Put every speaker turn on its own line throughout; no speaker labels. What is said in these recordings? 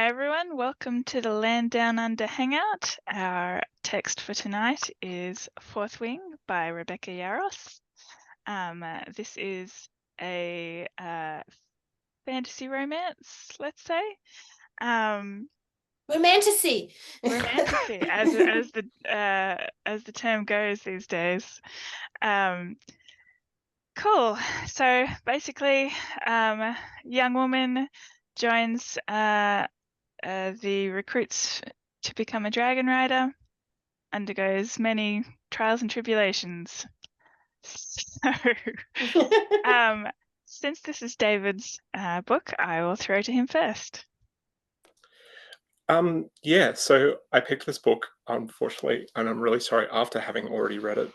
Hi everyone, welcome to the Land Down Under Hangout. Our text for tonight is Fourth Wing by Rebecca Yarros. This is a fantasy romance, let's say.
Romantasy.
Romantasy, as the term goes these days. Cool. So basically, young woman joins the recruits to become a dragon rider, undergoes many trials and tribulations. So, since this is David's book, I will throw to him first.
Yeah, so I picked this book, unfortunately, and I'm really sorry, after having already read it.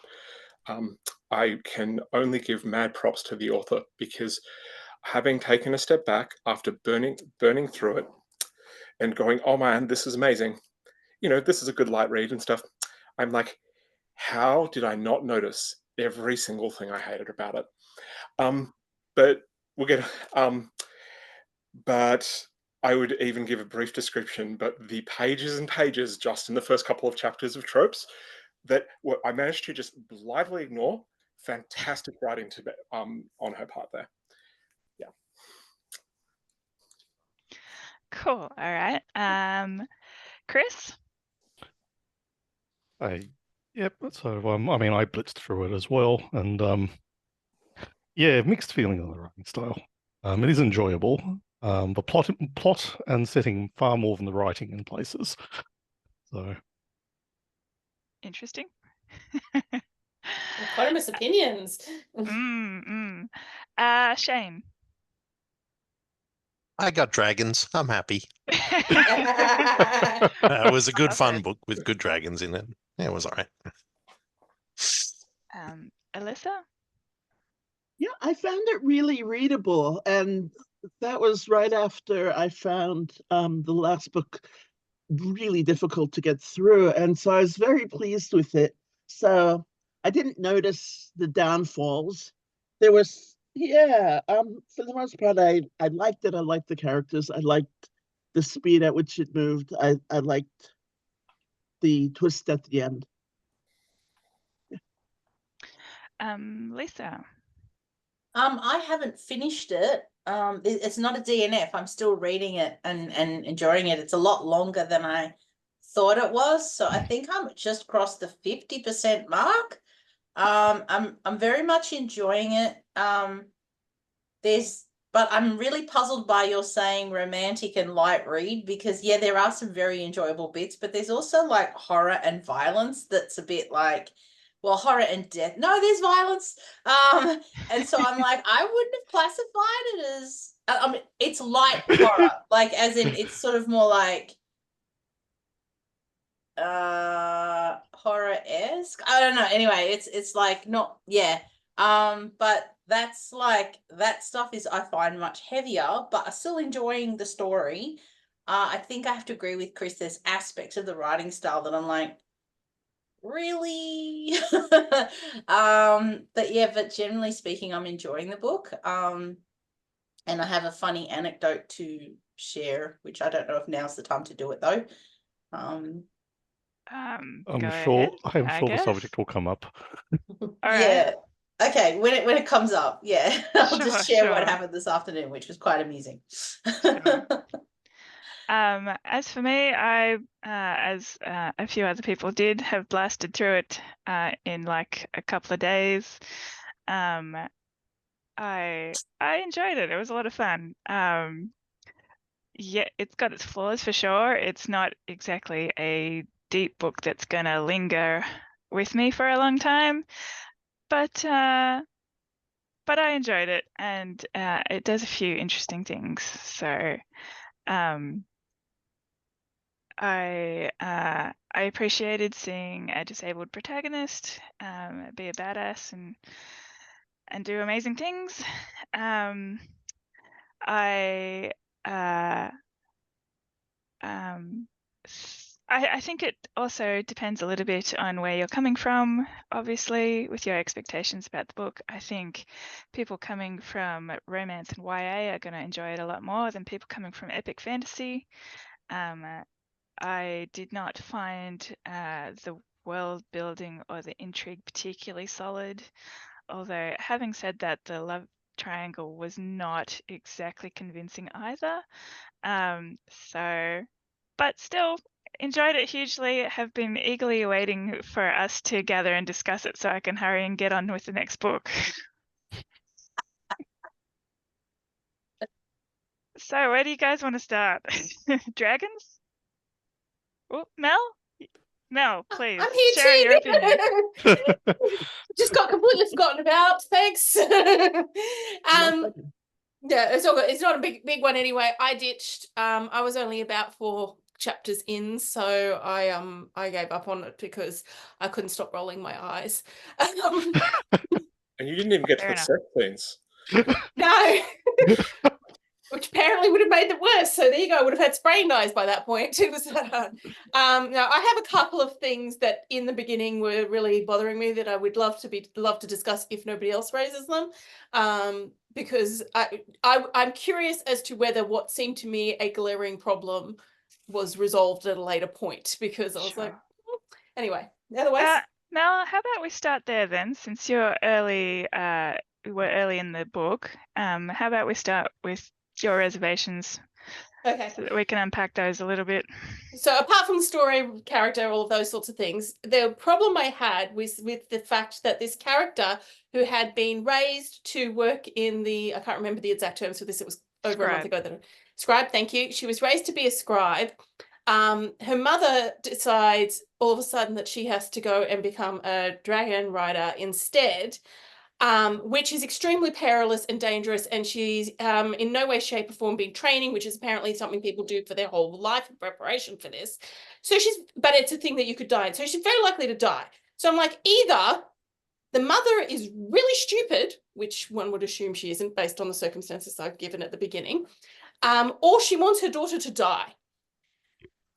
I can only give mad props to the author because having taken a step back after burning through it and going, oh man, this is amazing. This is a good light read and stuff. I'm like, how did I not notice every single thing I hated about it? But we'll get but I would even give a brief description, but the pages and pages just in the first couple of chapters of tropes that I managed to just blithely ignore. Fantastic writing on her part there. Yeah.
Cool. All right. Chris?
Yep. So I mean, I blitzed through it as well, and yeah, mixed feeling on the writing style. It is enjoyable. The plot and setting far more than the writing in places. So
Interesting.
Eponymous opinions.
Shane?
I got dragons. I'm happy. It was a good, fun book with good dragons in it. Yeah, it was all right.
Alyssa?
Yeah, I found it really readable, and that was right after I found the last book really difficult to get through, and so I was very pleased with it. So I didn't notice the downfalls. There was, for the most part, I liked it. I liked the characters. I liked the speed at which it moved. I liked the twist at the end.
Lisa?
I haven't finished it. It's not a DNF. I'm still reading it and enjoying it. It's a lot longer than I thought it was. So I think I'm just crossed the 50% mark. I'm very much enjoying it. But I'm really puzzled by your saying romantic and light read because yeah, there are some very enjoyable bits, but there's also like horror and violence that's a bit like, well, horror and death. No, there's violence. And so I'm like, I wouldn't have classified it as I mean, it's light horror, like as in it's sort of more like horror-esque. I don't know. Anyway, it's like not but that's like that stuff is I find much heavier, but I'm still enjoying the story. I think I have to agree with Chris. There's aspects of the writing style that I'm like, really? But generally speaking, I'm enjoying the book. And I have a funny anecdote to share, which I don't know if now's the time to do it though.
I'm sure the subject will come up.
Yeah. Okay, when it comes up, yeah. I'll just share what happened this afternoon, which was quite amusing.
Sure. As for me, I, as a few other people did, have blasted through it in like a couple of days. I enjoyed it. It was a lot of fun. Yeah, it's got its flaws for sure. It's not exactly a deep book that's gonna linger with me for a long time, but I enjoyed it, and it does a few interesting things. So I appreciated seeing a disabled protagonist be a badass and do amazing things. I think it also depends a little bit on where you're coming from, obviously, with your expectations about the book. I think people coming from romance and YA are going to enjoy it a lot more than people coming from epic fantasy. I did not find the world building or the intrigue particularly solid. Although, having said that, the love triangle was not exactly convincing either. But still enjoyed it hugely. Have been eagerly waiting for us to gather and discuss it so I can hurry and get on with the next book. So, where do you guys want to start? Dragons? Oh, Mel? Mel, please
I'm here
share your opinion.
Just got completely forgotten about. Thanks. Yeah, it's all good. It's not a big one anyway. I ditched. I was only about 4 chapters in, so I gave up on it because I couldn't stop rolling my eyes.
And you didn't even get to
Fair
the
enough.
sex scenes.
No. Which apparently would have made them worse. So there you go. I would have had sprained eyes by that point. It was that hard. Now I have a couple of things that in the beginning were really bothering me that I would love to discuss if nobody else raises them. Because I'm curious as to whether what seemed to me a glaring problem was resolved at a later point, because I was like, anyway, otherwise.
Mel, how about we start there then, since you're early, we're early in the book. How about we start with your reservations,
Okay.
so that we can unpack those a little bit.
So apart from story, character, all of those sorts of things, the problem I had was with the fact that this character who had been raised to work in the, I can't remember the exact terms for this, it was over a month ago that scribe, thank you. She was raised to be a scribe. Her mother decides all of a sudden that she has to go and become a dragon rider instead. Which is extremely perilous and dangerous, and she's in no way, shape, or form been training, which is apparently something people do for their whole life in preparation for this. So but it's a thing that you could die in. So she's very likely to die. So I'm like, either the mother is really stupid, which one would assume she isn't based on the circumstances I've given at the beginning, or she wants her daughter to die.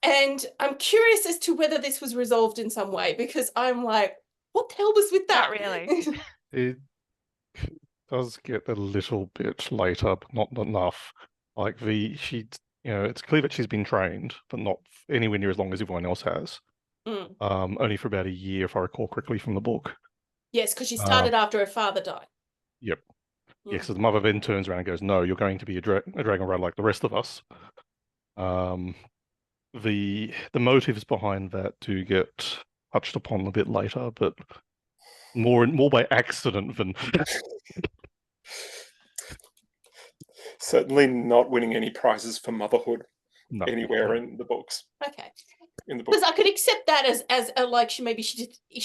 And I'm curious as to whether this was resolved in some way, because I'm like, what the hell was with that?
Not really.
It does get a little bit later, but not enough. Like it's clear that she's been trained, but not anywhere near as long as everyone else has. Only for about a year, if I recall correctly from the book.
Yes, because she started after her father died.
Yep. Yeah, so the mother then turns around and goes, "No, you're going to be a dragon rider like the rest of us." The motives behind that do get touched upon a bit later, but more by accident than.
Certainly not winning any prizes for motherhood anywhere
No.
in the books.
Okay.
In the book.
Because I could accept that as like she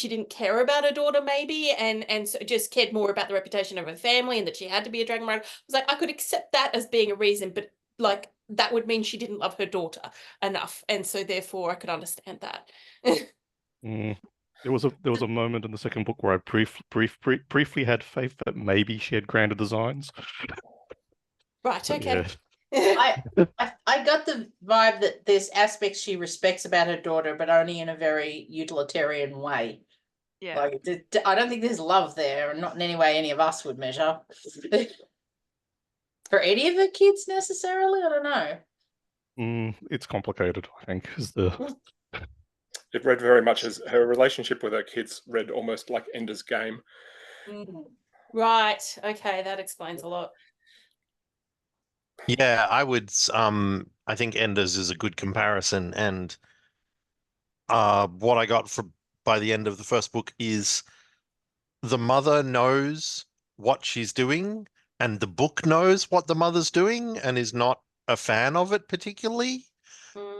didn't care about her daughter maybe, and so just cared more about the reputation of her family and that she had to be a dragon rider. I was like, I could accept that as being a reason, but like that would mean she didn't love her daughter enough, and so therefore I could understand that.
There was a moment in the second book where I briefly had faith that maybe she had grander designs.
Right.
But
okay.
Yeah.
I got the vibe that there's aspects she respects about her daughter, but only in a very utilitarian way.
Yeah.
Like, I don't think there's love there, and not in any way any of us would measure. For any of her kids necessarily, I don't know.
It's complicated, I think, is the.
It read very much as her relationship with her kids read almost like Ender's Game.
Right. Okay, that explains a lot.
Yeah, I would. I think Enders is a good comparison, and what I got by the end of the first book is the mother knows what she's doing, and the book knows what the mother's doing, and is not a fan of it particularly.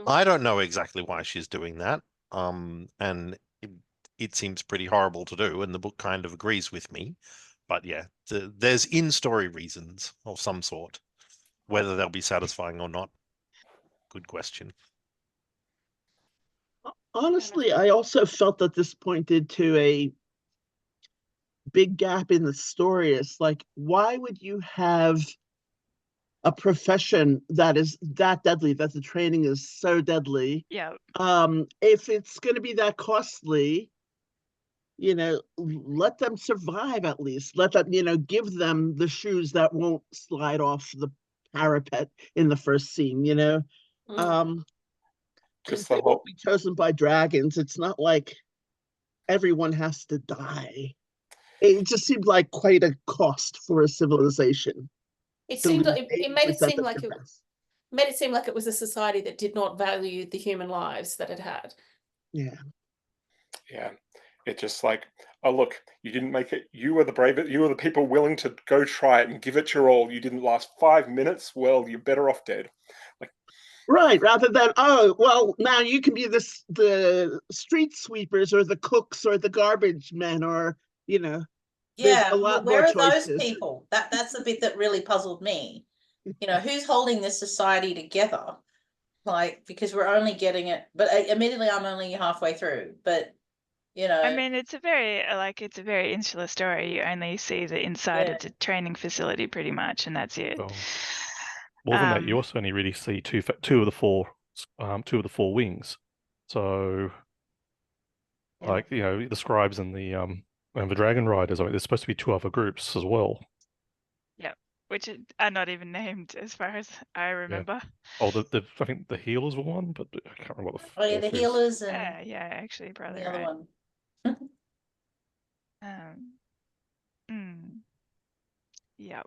I don't know exactly why she's doing that, and it seems pretty horrible to do, and the book kind of agrees with me. But yeah, there's in-story reasons of some sort. Whether they'll be satisfying or not, good question.
Honestly, I also felt that this pointed to a big gap in the story. It's like, why would you have a profession that is that deadly, that the training is so deadly?
Yeah.
If it's going to be that costly, let them survive at least. Let them, give them the shoes that won't slide off the parapet in the first scene,
Just
they
the
won't
whole.
be chosen by dragons. It's not like everyone has to die. It just seemed like quite a cost for a civilization
It
to
seemed
lose
like it made it
80%
seem
of
like
your
it
best.
made it seem like it was a society that did not value the human lives that it had.
Yeah.
Yeah, it just like, oh look, you didn't make it. You were the bravest. You were the people willing to go try it and give it your all. You didn't last 5 minutes. Well, you're better off dead. Like,
Right, rather than, oh, well, now you can be the street sweepers or the cooks or the garbage men, or, there's
Yeah,
a lot more
where are those
choices.
people? That's the bit that really puzzled me. Who's holding this society together? Like, because we're only getting it, but admittedly, I'm only halfway through. But
I mean, it's a very insular story. You only see the inside
yeah,
of the training facility pretty much, and that's it.
Oh. More than that, you
Um,
also only really see two of the four wings. So,
Yeah.
like, the scribes and the dragon riders. I mean, there's supposed to be two other groups as well.
yeah, which are not even named as far as I remember.
Oh, I think the healers were one, but I can't remember what the
oh yeah, the
fourth is.
healers and
Yeah, actually, probably
the other
right.
one.
Yeah.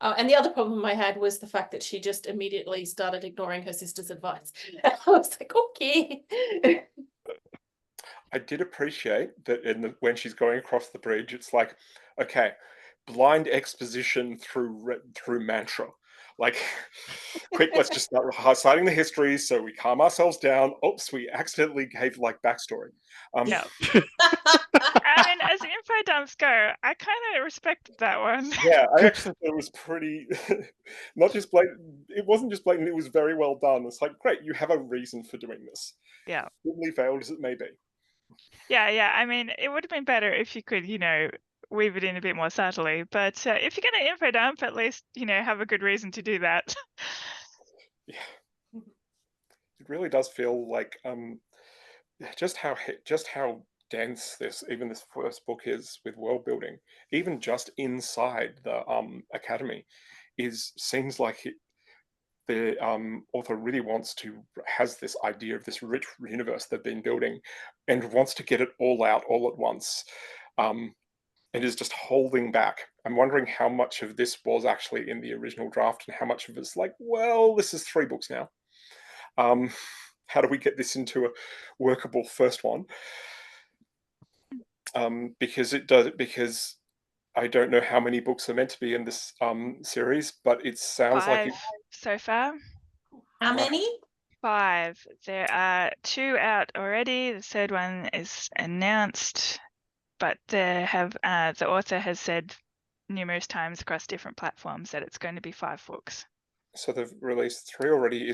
And the other problem I had was the fact that she just immediately started ignoring her sister's advice. I was like, okay.
I did appreciate that when she's going across the bridge, it's like, okay, blind exposition through mantra. Like, quick, let's just start citing the history so we calm ourselves down. Oops, we accidentally gave like backstory.
Yeah. I mean, as info dumps go, I kind of respected that one.
Yeah, I actually thought it was pretty, not just blatant. It wasn't just blatant. It was very well done. It's like, great, you have a reason for doing this.
Yeah.
Thinly veiled as it may be.
Yeah. I mean, it would have been better if you could, weave it in a bit more subtly. But if you're going to info dump, at least, have a good reason to do that.
Yeah, it really does feel like just how dense this first book is with world building, even just inside the academy, seems like the author really has this idea of this rich universe they've been building, and wants to get it all out all at once. It is just holding back. I'm wondering how much of this was actually in the original draft and how much of it's like, well, this is 3 books now. How do we get this into a workable first one? Because I don't know how many books are meant to be in this series, but it sounds
5
like
so far.
How many?
5. There are 2 out already. The third one is announced, but the author has said numerous times across different platforms that it's going to be 5 books.
So they've released 3 already.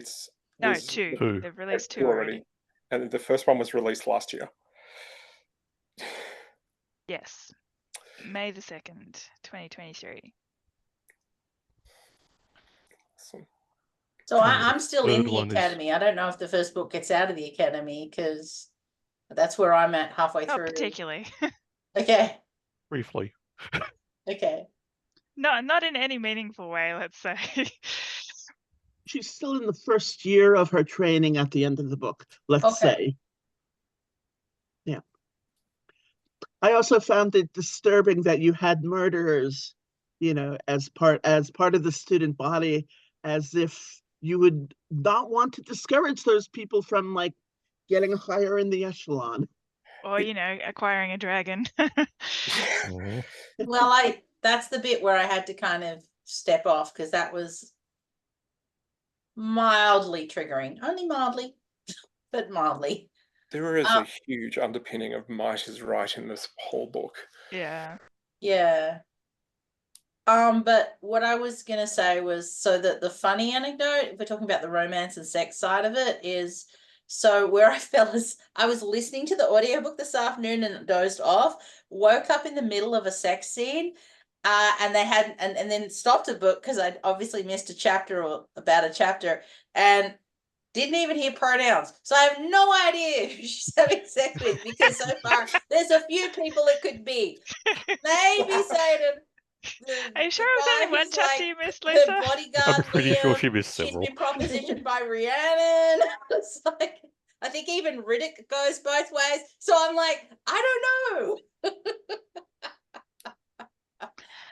No, 2.
Two.
They've released 2 already.
And the first one was released last year.
Yes. May the 2nd, 2023.
Awesome.
So
And the
I'm still in
third
the
one is-
academy. I don't know if the first book gets out of the academy because that's where I'm at halfway
Not
through.
particularly.
Okay.
Briefly.
Okay.
No, not in any meaningful way, let's say.
She's still in the first year of her training at the end of the book, let's
Okay.
say. Yeah. I also found it disturbing that you had murderers, as part of the student body, as if you would not want to discourage those people from like getting higher in the echelon.
Or, acquiring a dragon.
Mhm.
Well, that's the bit where I had to kind of step off because that was mildly triggering. Only mildly, but mildly.
There is a huge underpinning of might is right in this whole book.
Yeah.
Yeah. But what I was gonna say was so that the funny anecdote, if we're talking about the romance and sex side of it, is so where I was listening to the audiobook this afternoon and dozed off, woke up in the middle of a sex scene, and they had and then stopped the book because I'd obviously missed a chapter or about a chapter and didn't even hear pronouns. So I have no idea who she's having sex with because so far there's a few people it could be. Maybe Satan,
Are you
the
sure it was
guy
only one
who's
chapter
like
you missed,
the
Lisa?
bodyguard
I'm
for
pretty sure
him.
she missed
She's
several.
been propositioned by Rhiannon. It's like, I think even Riddick goes both ways. So I'm like, I don't know.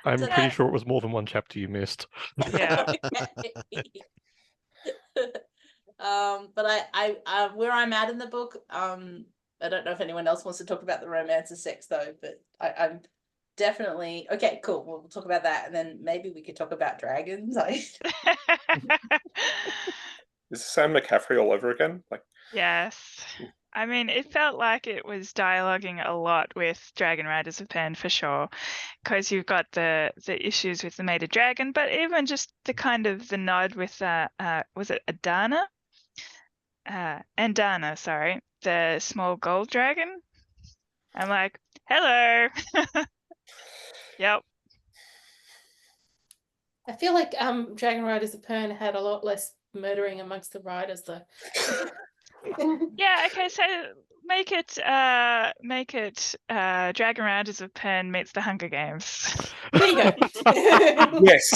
I'm
So
pretty
that's
sure it was more than one chapter you missed.
Yeah.
okay. But where I'm at in the book, I don't know if anyone else wants to talk about the romance and sex though, but I'm definitely okay. Cool. We'll talk about that, and then maybe we could talk about dragons.
Is Sam McCaffrey all over again? Like,
Yes. I mean, it felt like it was dialoguing a lot with Dragon Riders of Pen for sure, because you've got the issues with the mated dragon, but even just the kind of the nod with was it Adana? Andana, sorry, the small gold dragon. I'm like, hello. Yep.
I feel like Dragon Riders of Pern had a lot less murdering amongst the riders though.
Yeah, okay, so make it Dragon Riders of Pen meets the Hunger Games.
There you go.
yes.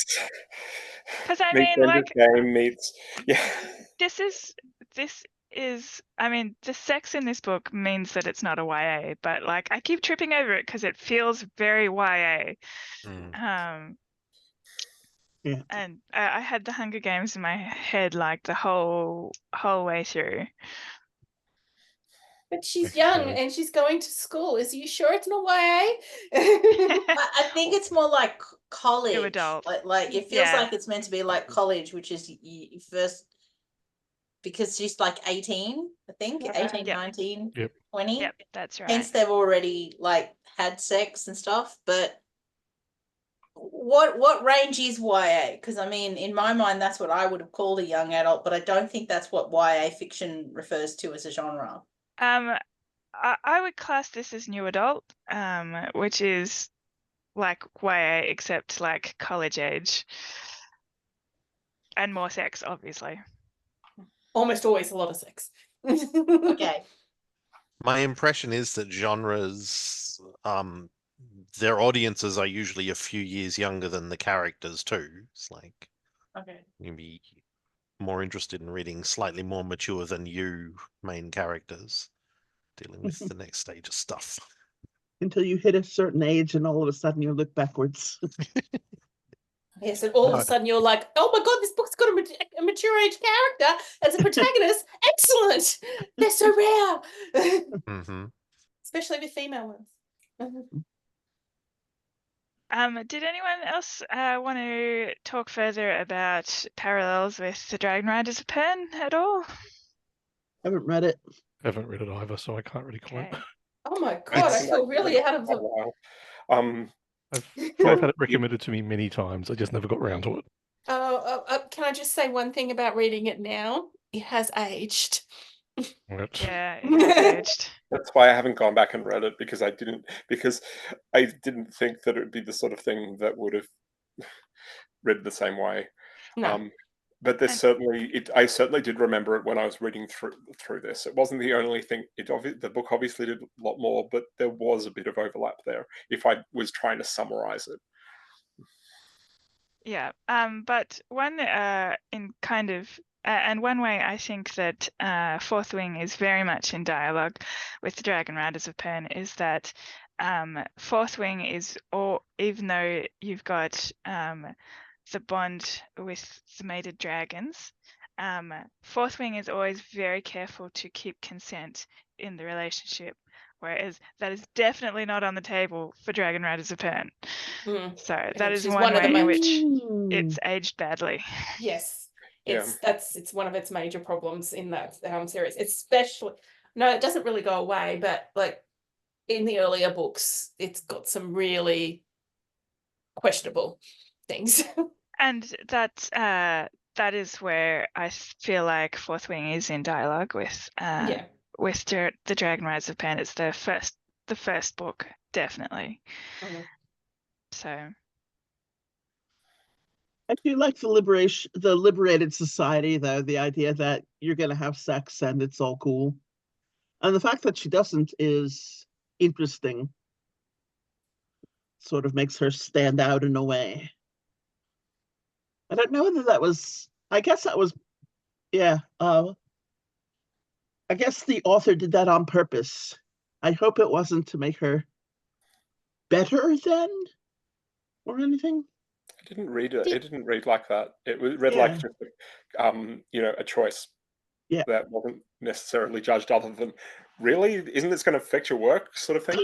Because I
Meets
mean,
Ender's
like,
Game meets
this is I mean, the sex in this book means that it's not a YA, but like I keep tripping over it because it feels very YA.
Mm.
Yeah.
And I had the Hunger Games in my head like the whole way through.
But she's
Makes
young
sense.
and she's going to school. Is you sure it's not YA?
I think it's more like college.
adult.
Like it feels
Yeah.
like it's meant to be like college, which is first because she's like 18, I think,
Yep.
18,
Yep.
19,
Yep.
20.
Yep, that's right.
Hence they've already like had sex and stuff. But what range is YA? Because I mean, in my mind, that's what I would have called a young adult, but I don't think that's what YA fiction refers to as a genre.
I would class this as new adult, which is like YA except like college age. And more sex, obviously.
Almost always a lot of sex.
Okay.
My impression is that genres, their audiences are usually a few years younger than the characters too. It's like
Okay.
you'd be more interested in reading slightly more mature than you main characters dealing with the next stage of stuff.
Until you hit a certain age and all of a sudden you look backwards.
Yes, and all of
No.
a sudden you're like, oh my god, this book's got a mature age character as a protagonist. Excellent. They're so rare.
Mm-hmm.
Especially with female ones.
Did anyone else want to talk further about parallels with the Dragon Riders of Pen at all?
Haven't read it.
Haven't read it either, so I can't really comment.
Okay.
Oh my god, I feel really out of
a
the
while.
I've had it recommended to me many times. I just never got round to it.
Can I just say one thing about reading it now? It has aged.
Right.
Yeah, it has aged.
That's why I haven't gone back and read it because I didn't think that it would be the sort of thing that would have read the same way.
No.
But there's I certainly did remember it when I was reading through this. It wasn't the only thing. The book obviously did a lot more, but there was a bit of overlap there. If I was trying to summarize it.
Yeah. But one and one way I think that Fourth Wing is very much in dialogue with the Dragon Riders of Pen is that Fourth Wing is, or even though you've got the bond with the mated dragons, Fourth Wing is always very careful to keep consent in the relationship, whereas that is definitely not on the table for Dragon Riders of Pen. So that is
Which is
one
one of the
way in
most-
which it's aged badly.
Yes.
Yeah.
It's one of its major problems in that series. Especially, no, it doesn't really go away, but like in the earlier books, it's got some really questionable things.
And that is where I feel like Fourth Wing is in dialogue with
Yeah.
with the Dragon Riders of Pen. It's the first book, definitely.
Mhm.
So
I do like the liberated society, though, the idea that you're going to have sex and it's all cool. And the fact that she doesn't is interesting. sort of makes her stand out in a way. I don't know whether that was, I guess that was, yeah. I guess the author did that on purpose. I hope it wasn't to make her better than or anything.
I didn't read it.
Did-
It didn't read like that. It was read like
Yeah.
just a choice
Yeah.
that wasn't necessarily judged other than, really, isn't this going to affect your work, sort of thing.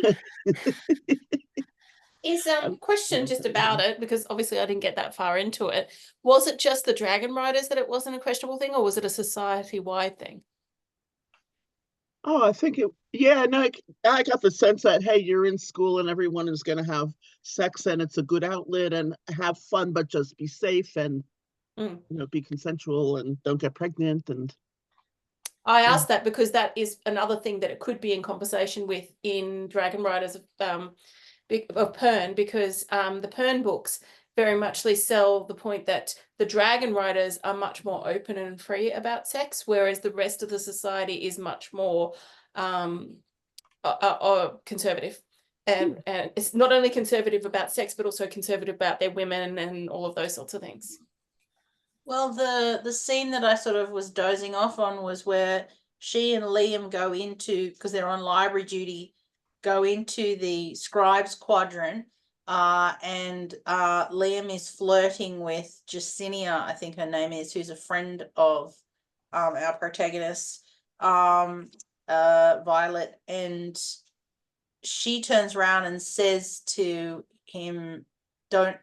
Is question just about it, because obviously I didn't get that far into it. Was it just the Dragon Riders that it wasn't a questionable thing, or was it a society-wide thing?
Oh, I think it, yeah, no, I got the sense that, hey, you're in school and everyone is going to have sex and it's a good outlet and have fun, but just be safe and, be consensual and don't get pregnant. And
I asked that because that is another thing that it could be in conversation with in Dragon Riders of Pern, because the Pern books very muchly sell the point that the Dragon Riders are much more open and free about sex, whereas the rest of the society is much more conservative. And it's not only conservative about sex, but also conservative about their women and all of those sorts of things.
Well, the scene that I sort of was dozing off on was where she and Liam go into, because they're on library duty, go into the scribes quadrant, and Liam is flirting with Jacinia, I think her name is, who's a friend of our protagonist, Violet, and she turns around and says to him, don't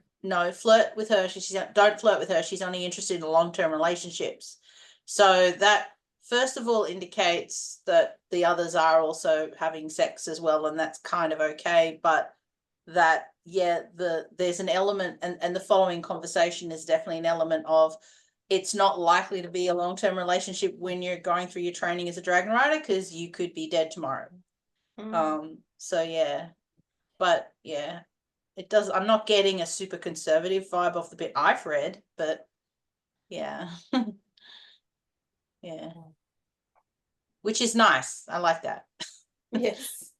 flirt with her. Don't flirt with her. She's only interested in long-term relationships. So that first of all indicates that the others are also having sex as well, and that's kind of okay. But that, yeah, there's an element, and the following conversation is definitely an element of, it's not likely to be a long-term relationship when you're going through your training as a dragon rider, because you could be dead tomorrow. So yeah, but yeah, it does. I'm not getting a super conservative vibe off the bit I've read, but yeah. Yeah, which is nice. I like that.
Yes.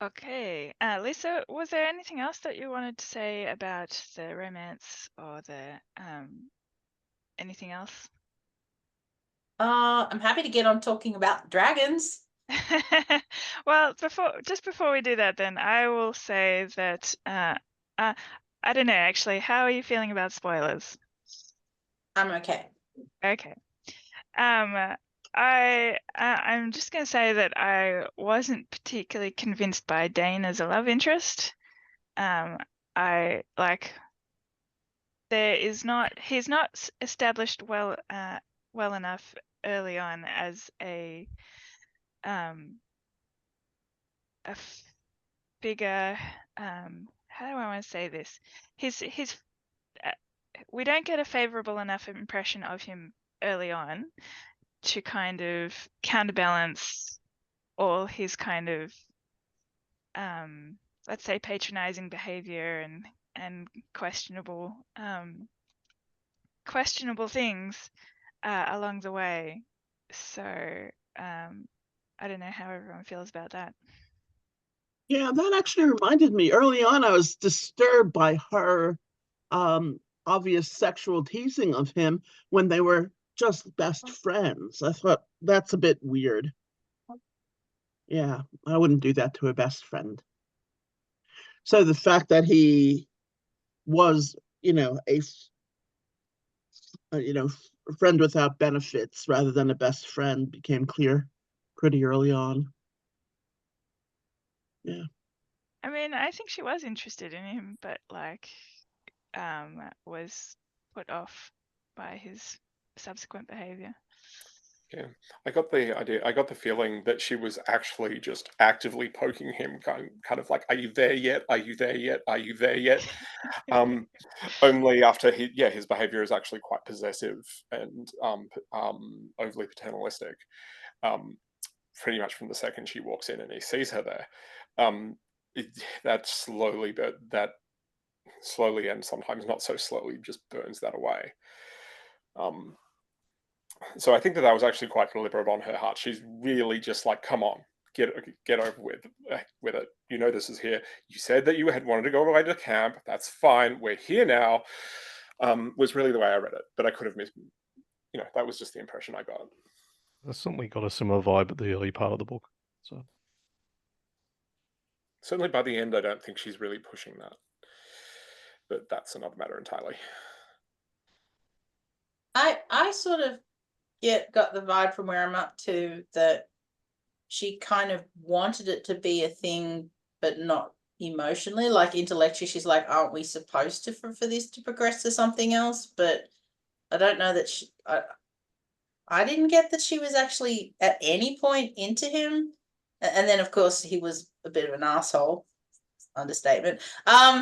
Okay, Lisa, was there anything else that you wanted to say about the romance or the anything else?
I'm happy to get on talking about dragons.
Well, before we do that, then I will say that I don't know actually. How are you feeling about spoilers?
I'm okay.
Okay. I'm just gonna say that I wasn't particularly convinced by Dane as a love interest. I like he's not established well enough early on as a figure. How do I want to say this? His we don't get a favorable enough impression of him early on to kind of counterbalance all his kind of let's say patronizing behavior and questionable things along the way. So I don't know how everyone feels about that.
yeah, that actually reminded me. Early on, I was disturbed by her obvious sexual teasing of him when they were just best friends. I thought that's a bit weird. Yeah, I wouldn't do that to a best friend. So the fact that he was, a friend without benefits rather than a best friend became clear pretty early on. Yeah.
I mean, I think she was interested in him, but like was put off by his subsequent behavior.
Yeah, I got the feeling that she was actually just actively poking him, kind of like, "Are you there yet? Are you there yet? Are you there yet?" Only after his behavior is actually quite possessive and overly paternalistic. Pretty much from the second she walks in and he sees her there, that slowly and sometimes not so slowly just burns that away. So I think that was actually quite deliberate on her part. She's really just like, come on, get over with it. You know this is here. You said that you had wanted to go away to camp. That's fine. We're here now. Was really the way I read it, but I could have missed. That was just the impression I got.
I certainly got a similar vibe at the early part of the book. So
certainly by the end, I don't think she's really pushing that. But that's another matter entirely.
I sort of got the vibe from where I'm up to that she kind of wanted it to be a thing, but not emotionally. Like intellectually, she's like, aren't we supposed to for this to progress to something else? But I don't know that I didn't get that she was actually at any point into him. And then of course he was a bit of an asshole. Understatement.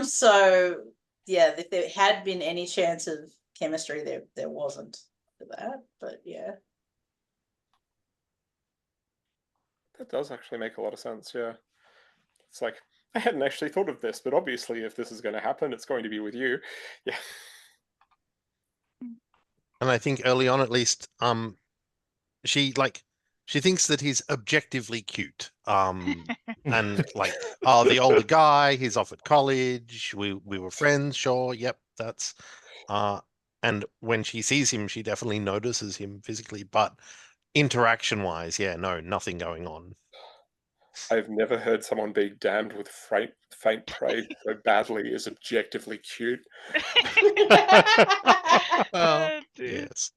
So yeah, if there had been any chance of chemistry, there wasn't for that. But yeah.
That does actually make a lot of sense, yeah. It's like, I hadn't actually thought of this, but obviously if this is going to happen, it's going to be with you. Yeah.
And I think early on, at least, she thinks that he's objectively cute. And like, oh, the older guy, he's off at college. We were friends, sure, yep, that's and when she sees him, she definitely notices him physically, but interaction wise, yeah, no, nothing going on.
I've never heard someone be damned with faint praise so badly as objectively cute.
Well,
Oh, dear.
yes.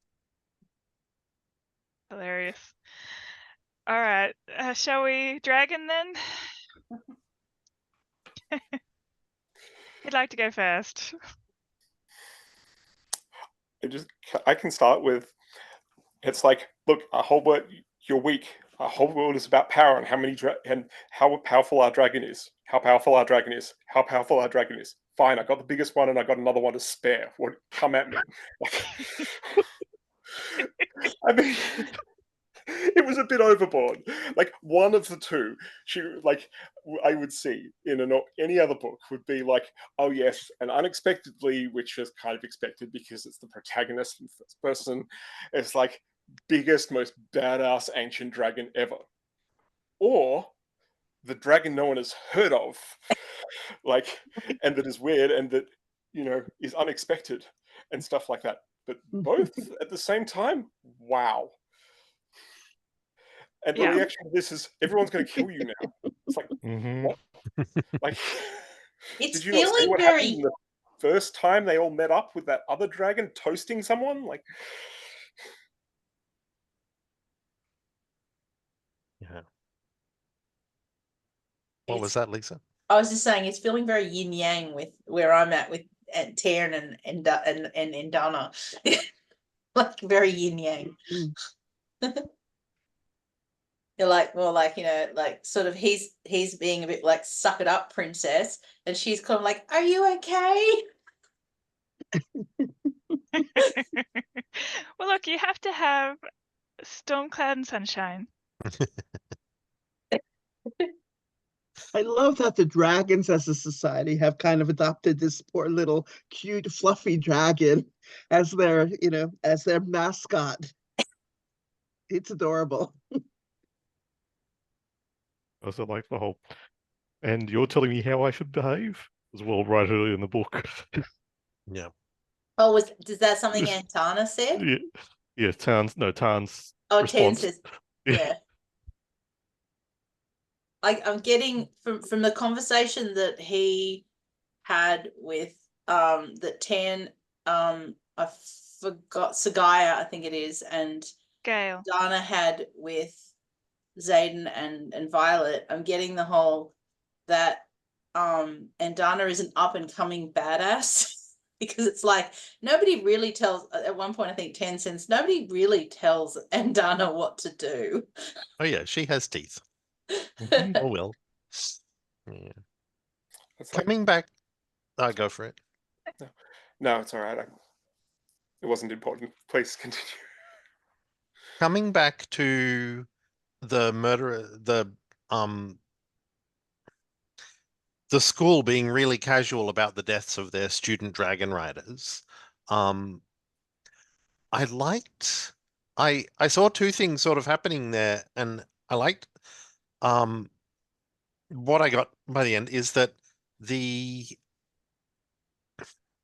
Hilarious. All right, shall we dragon then? You'd like to go first?
I can start with, it's like, look, our whole world, you're weak. Our whole world is about power and how powerful our dragon is. How powerful our dragon is. How powerful our dragon is. Fine, I got the biggest one and I got another one to spare. Come at me. I mean, it was a bit overboard. Like one of the two, I would see in any other book would be like, oh yes, and unexpectedly, which is kind of expected because it's the protagonist in first person, it's like biggest, most badass ancient dragon ever, or the dragon no one has heard of, and that is weird and that is unexpected and stuff like that. But both at the same time, wow. And the reaction to this is everyone's going to kill you now. It's like, what? Like,
it's
did you not see what happened the first time they all met up with that other dragon toasting someone? Like,
yeah. What was that, Lisa?
I was just saying it's feeling very yin yang with where I'm at with Taryn and Indana. Like very yin yang. You're like more like, like sort of he's being a bit like suck it up princess, and she's kind of like, are you okay?
Well, look, you have to have storm cloud and sunshine.
I love that the dragons as a society have kind of adopted this poor little cute fluffy dragon as their mascot. It's adorable.
Also like the whole, and you're telling me how I should behave as well, right early in the book.
Yeah. Oh, is that something Antana said?
Yeah, Tarn's
Oh,
response.
Tarn says, yeah. Like I'm getting from the conversation that he had with that Tan I forgot Sagaya, I think it is, and
Gale.
Dana had with Zayden and Violet. I'm getting the whole that and Dana is an up and coming badass. Because it's like nobody really tells at one point, I think 10 cents, nobody really tells Andana what to do.
Oh yeah, she has teeth. Oh well. Yeah. Coming back, go for it.
No, it's all right. It wasn't important. Please continue.
Coming back to the murderer, the school being really casual about the deaths of their student dragon riders. I saw two things sort of happening there, and I liked What I got by the end is that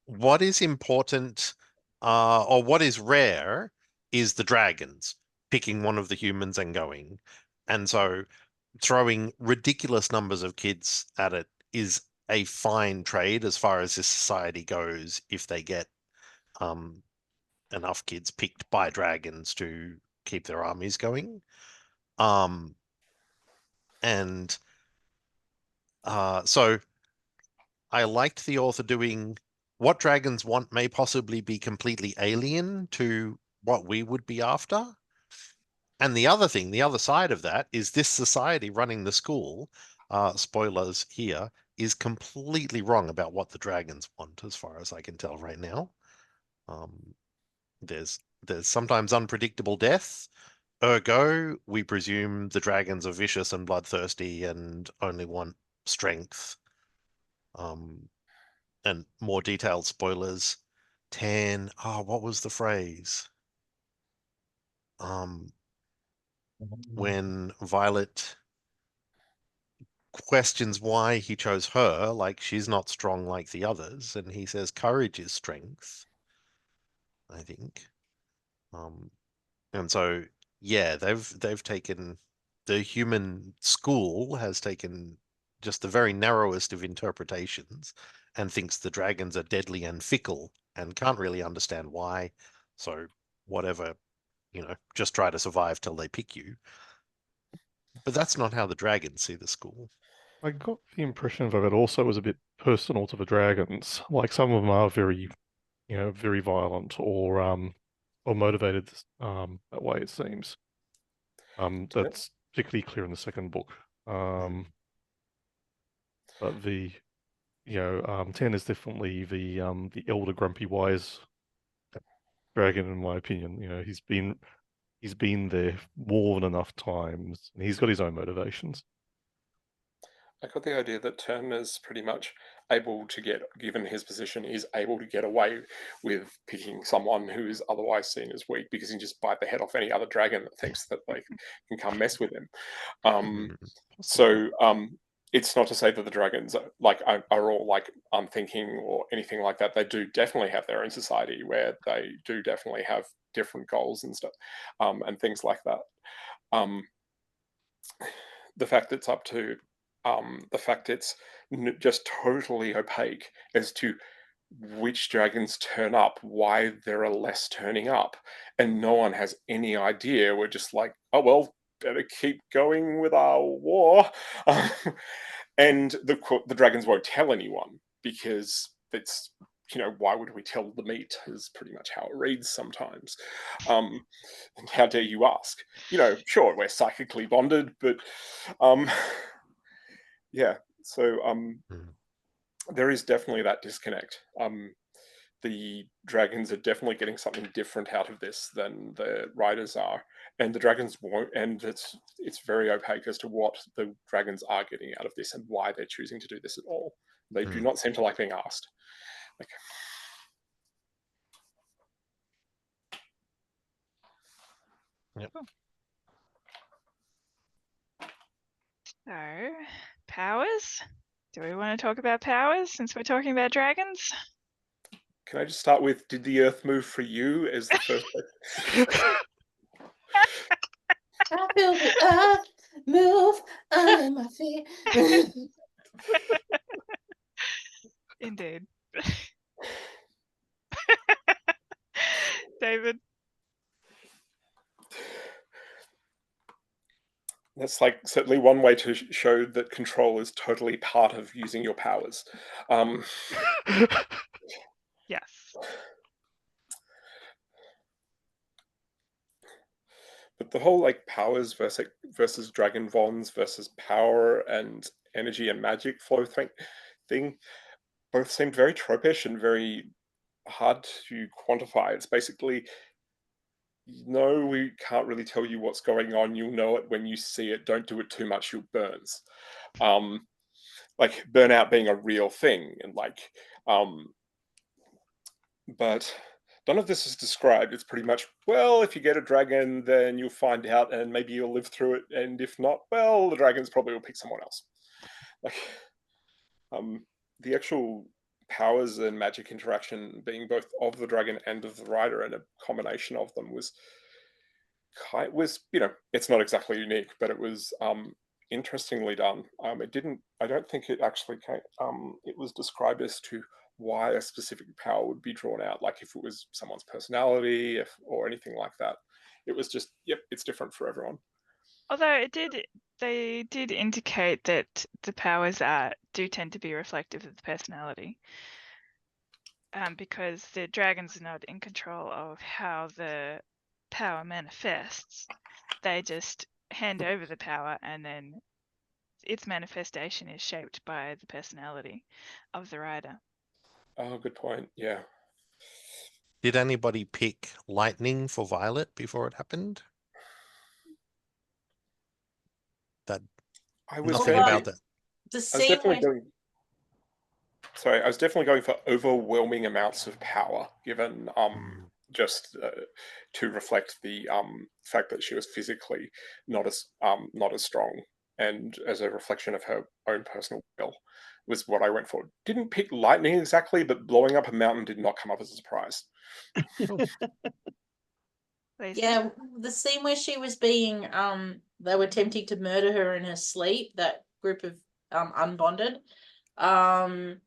what is important, or what is rare, is the dragons picking one of the humans and going. And so throwing ridiculous numbers of kids at it is a fine trade as far as this society goes if they get enough kids picked by dragons to keep their armies going. And so I liked the author doing what dragons want may possibly be completely alien to what we would be after. And the other thing, the other side of that, is this society running the school, spoilers here, is completely wrong about what the dragons want, as far as I can tell right now. There's sometimes unpredictable death. Ergo, we presume the dragons are vicious and bloodthirsty and only want strength. And more detailed spoilers. What was the phrase? When Violet questions why he chose her, like she's not strong like the others, and he says courage is strength, I think. And so yeah, they've taken, the human school has taken just the very narrowest of interpretations and thinks the dragons are deadly and fickle and can't really understand why. So whatever, just try to survive till they pick you. But that's not how the dragons see the school.
I got the impression that it also was a bit personal to the dragons. Like some of them are very, very violent or motivated that way, it seems. That's particularly clear in the second book. But the 10 is definitely the elder grumpy wise dragon, in my opinion. He's been there more than enough times, and he's got his own motivations.
I got the idea that Turn is pretty much able to given his position, is able to get away with picking someone who is otherwise seen as weak because he can just bite the head off any other dragon that thinks that they can come mess with him. It's not to say that the dragons are all like unthinking or anything like that. They do definitely have their own society where they do definitely have different goals and stuff, and things like that. The fact it's up to the fact it's just totally opaque as to which dragons turn up, why there are less turning up, and no one has any idea. We're just like, oh well, better keep going with our war. And the dragons won't tell anyone because it's, why would we tell the meat is pretty much how it reads sometimes. And how dare you ask? Sure, we're psychically bonded, but yeah, so there is definitely that disconnect. The dragons are definitely getting something different out of this than the riders are, and the dragons won't. And it's very opaque as to what the dragons are getting out of this and why they're choosing to do this at all. They do not seem to like being asked.
Yep.
So, powers? Do we want to talk about powers since we're talking about dragons?
Can I just start with, did the earth move for you as the first question?
I feel the earth move under my feet.
Indeed. David?
That's certainly one way to show that control is totally part of using your powers.
Yes.
But the whole powers versus dragon bonds versus power and energy and magic flow thing both seemed very tropish and very hard to quantify. It's basically, no, we can't really tell you what's going on. You'll know it when you see it. Don't do it too much, you'll burns. Burnout being a real thing, and but none of this is described. It's pretty much, well, if you get a dragon, then you'll find out, and maybe you'll live through it. And if not, well, the dragons probably will pick someone else. Like, the actual powers and magic interaction being both of the dragon and of the rider, and a combination of them was it's not exactly unique, but it was interestingly done. I don't think it actually came, it was described as to why a specific power would be drawn out, like if it was someone's personality, or anything like that. It was just, yep, it's different for everyone.
Although they did indicate that the powers do tend to be reflective of the personality, because the dragons are not in control of how the power manifests. They just hand over the power, and then its manifestation is shaped by the personality of the rider.
Oh, good point. Yeah.
Did anybody pick lightning for Violet before it happened?
I was
Nothing
going
about that.
The
I was
scene
definitely
when
going. Sorry, I was definitely going for overwhelming amounts of power, given just to reflect the fact that she was physically not as strong, and as a reflection of her own personal will, was what I went for. Didn't pick lightning exactly, but blowing up a mountain did not come up as a surprise.
yeah, the scene where she was being they were attempting to murder her in her sleep, that group of unbonded, and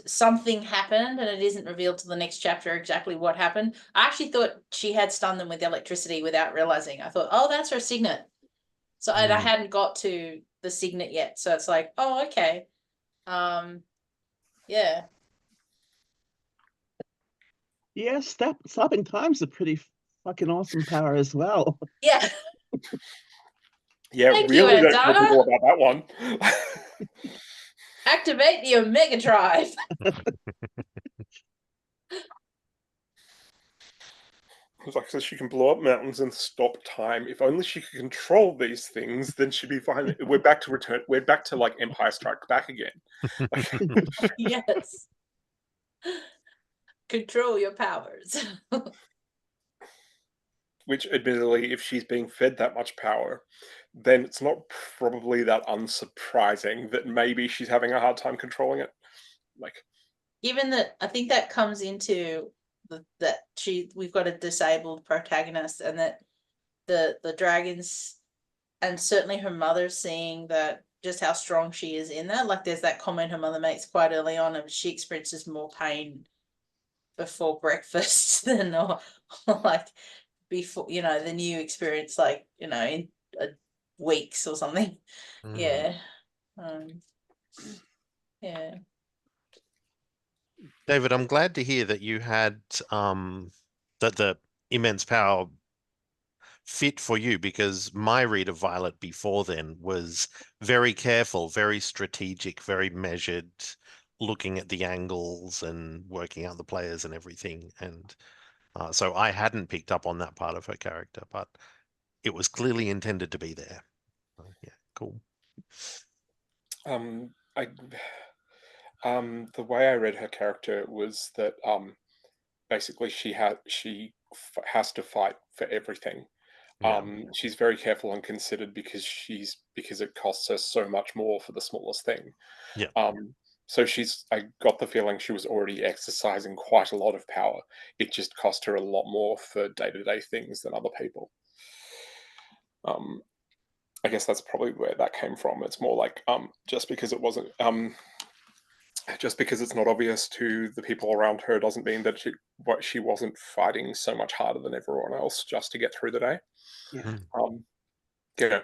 something happened, and it isn't revealed till the next chapter exactly what happened. I actually thought she had stunned them with electricity without realizing. I thought, oh, that's her signet. So and I hadn't got to the signet yet, so it's like, oh, okay. Yeah.
Yes, stopping time's a pretty fucking awesome power as well.
Yeah.
Yeah,
Thank you,
really don't tell
Adana.
people about that one.
Activate the Omega Drive.
It's like, so she can blow up mountains and stop time. If only she could control these things, then she'd be fine. We're back to like Empire Strikes Back again.
Yes. Control your powers.
Which, admittedly, if she's being fed that much power, then it's not probably that unsurprising that maybe she's having a hard time controlling it. Like,
Given that, I think that comes into we've got a disabled protagonist, and that the dragons, and certainly her mother, seeing that just how strong she is in that. Like, there's that comment her mother makes quite early on, and she experiences more pain before breakfast than like before, than you experience, like, in weeks or something. Yeah. Yeah.
David, I'm glad to hear that you had that the immense power fit for you, because my read of Violet before then was very careful, very strategic, very measured, looking at the angles and working out the players and everything. And so I hadn't picked up on that part of her character, but it was clearly intended to be there. Yeah, cool.
The way I read her character was that basically she has to fight for everything. She's very careful and considered because it costs her so much more for the smallest thing.
Yeah.
So I got the feeling she was already exercising quite a lot of power. It just cost her a lot more for day-to-day things than other people. I guess that's probably where that came from. It's more like just because it's not obvious to the people around her doesn't mean that she wasn't fighting so much harder than everyone else just to get through the day.
Yeah.
Yeah.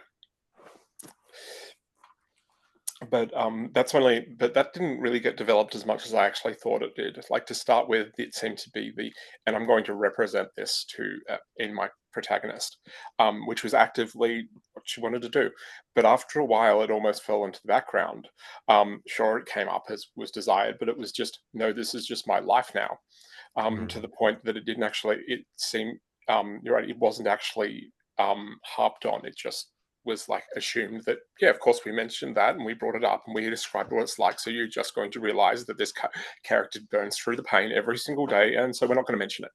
But that didn't really get developed as much as I actually thought it did. Like, to start with, it seemed to be and I'm going to represent this in my protagonist, which was actively what she wanted to do. But after a while, it almost fell into the background. Sure, it came up as was desired, but it was just, no, this is just my life now. To the point that it seemed, you're right, it wasn't actually harped on. It just was like assumed that, yeah, of course we mentioned that and we brought it up and we described what it's like. So you're just going to realize that this character burns through the pain every single day, and so we're not going to mention it,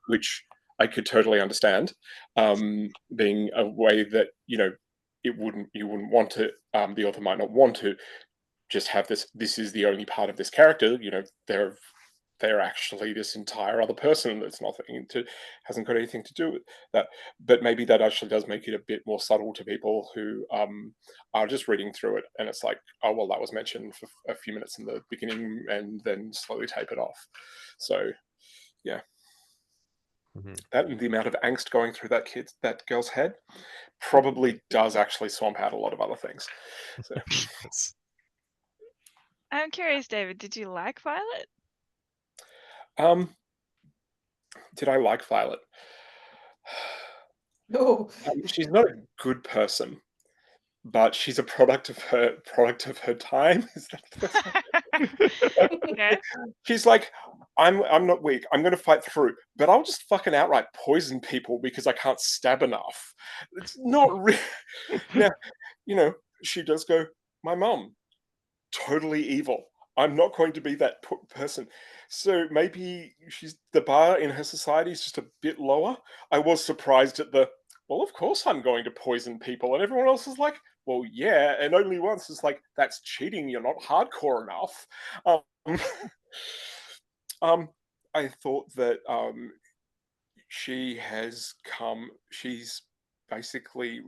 which I could totally understand, being a way that you wouldn't want to. The author might not want to just have this. This is the only part of this character. They're actually this entire other person that's hasn't got anything to do with that. But maybe that actually does make it a bit more subtle to people who are just reading through it, and it's like, oh well, that was mentioned for a few minutes in the beginning, and then slowly tape it off. So, yeah. That and the amount of angst going through that girl's head probably does actually swamp out a lot of other things. So.
I'm curious, David, did you like Violet?
Did I like Violet?
Oh,
She's not a good person, but she's a product of her time. Is that the best way?
Yeah.
She's like, I'm not weak. I'm going to fight through, but I'll just fucking outright poison people because I can't stab enough. It's not real. Now, she does go, my mum, totally evil. I'm not going to be that person. So maybe the bar in her society is just a bit lower. I was surprised at well, of course I'm going to poison people. And everyone else is like, well, yeah. And only once is like, that's cheating. You're not hardcore enough. I thought that she's basically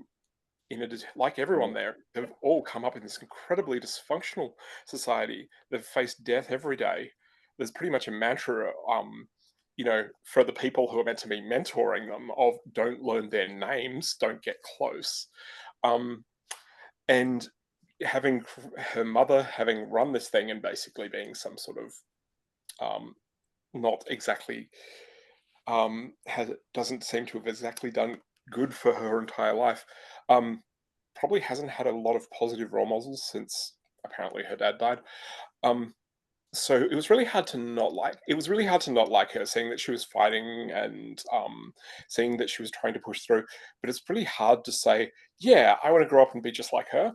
like everyone there, they've all come up in this incredibly dysfunctional society. They've faced death every day. There's pretty much a mantra, for the people who are meant to be mentoring them of don't learn their names, don't get close. And having her mother having run this thing and basically being some sort of not exactly doesn't seem to have exactly done good for her entire life. Probably hasn't had a lot of positive role models since apparently her dad died. So it was really hard to not like. It was really hard to not like her, seeing that she was fighting and seeing that she was trying to push through. But it's really hard to say, yeah, I want to grow up and be just like her.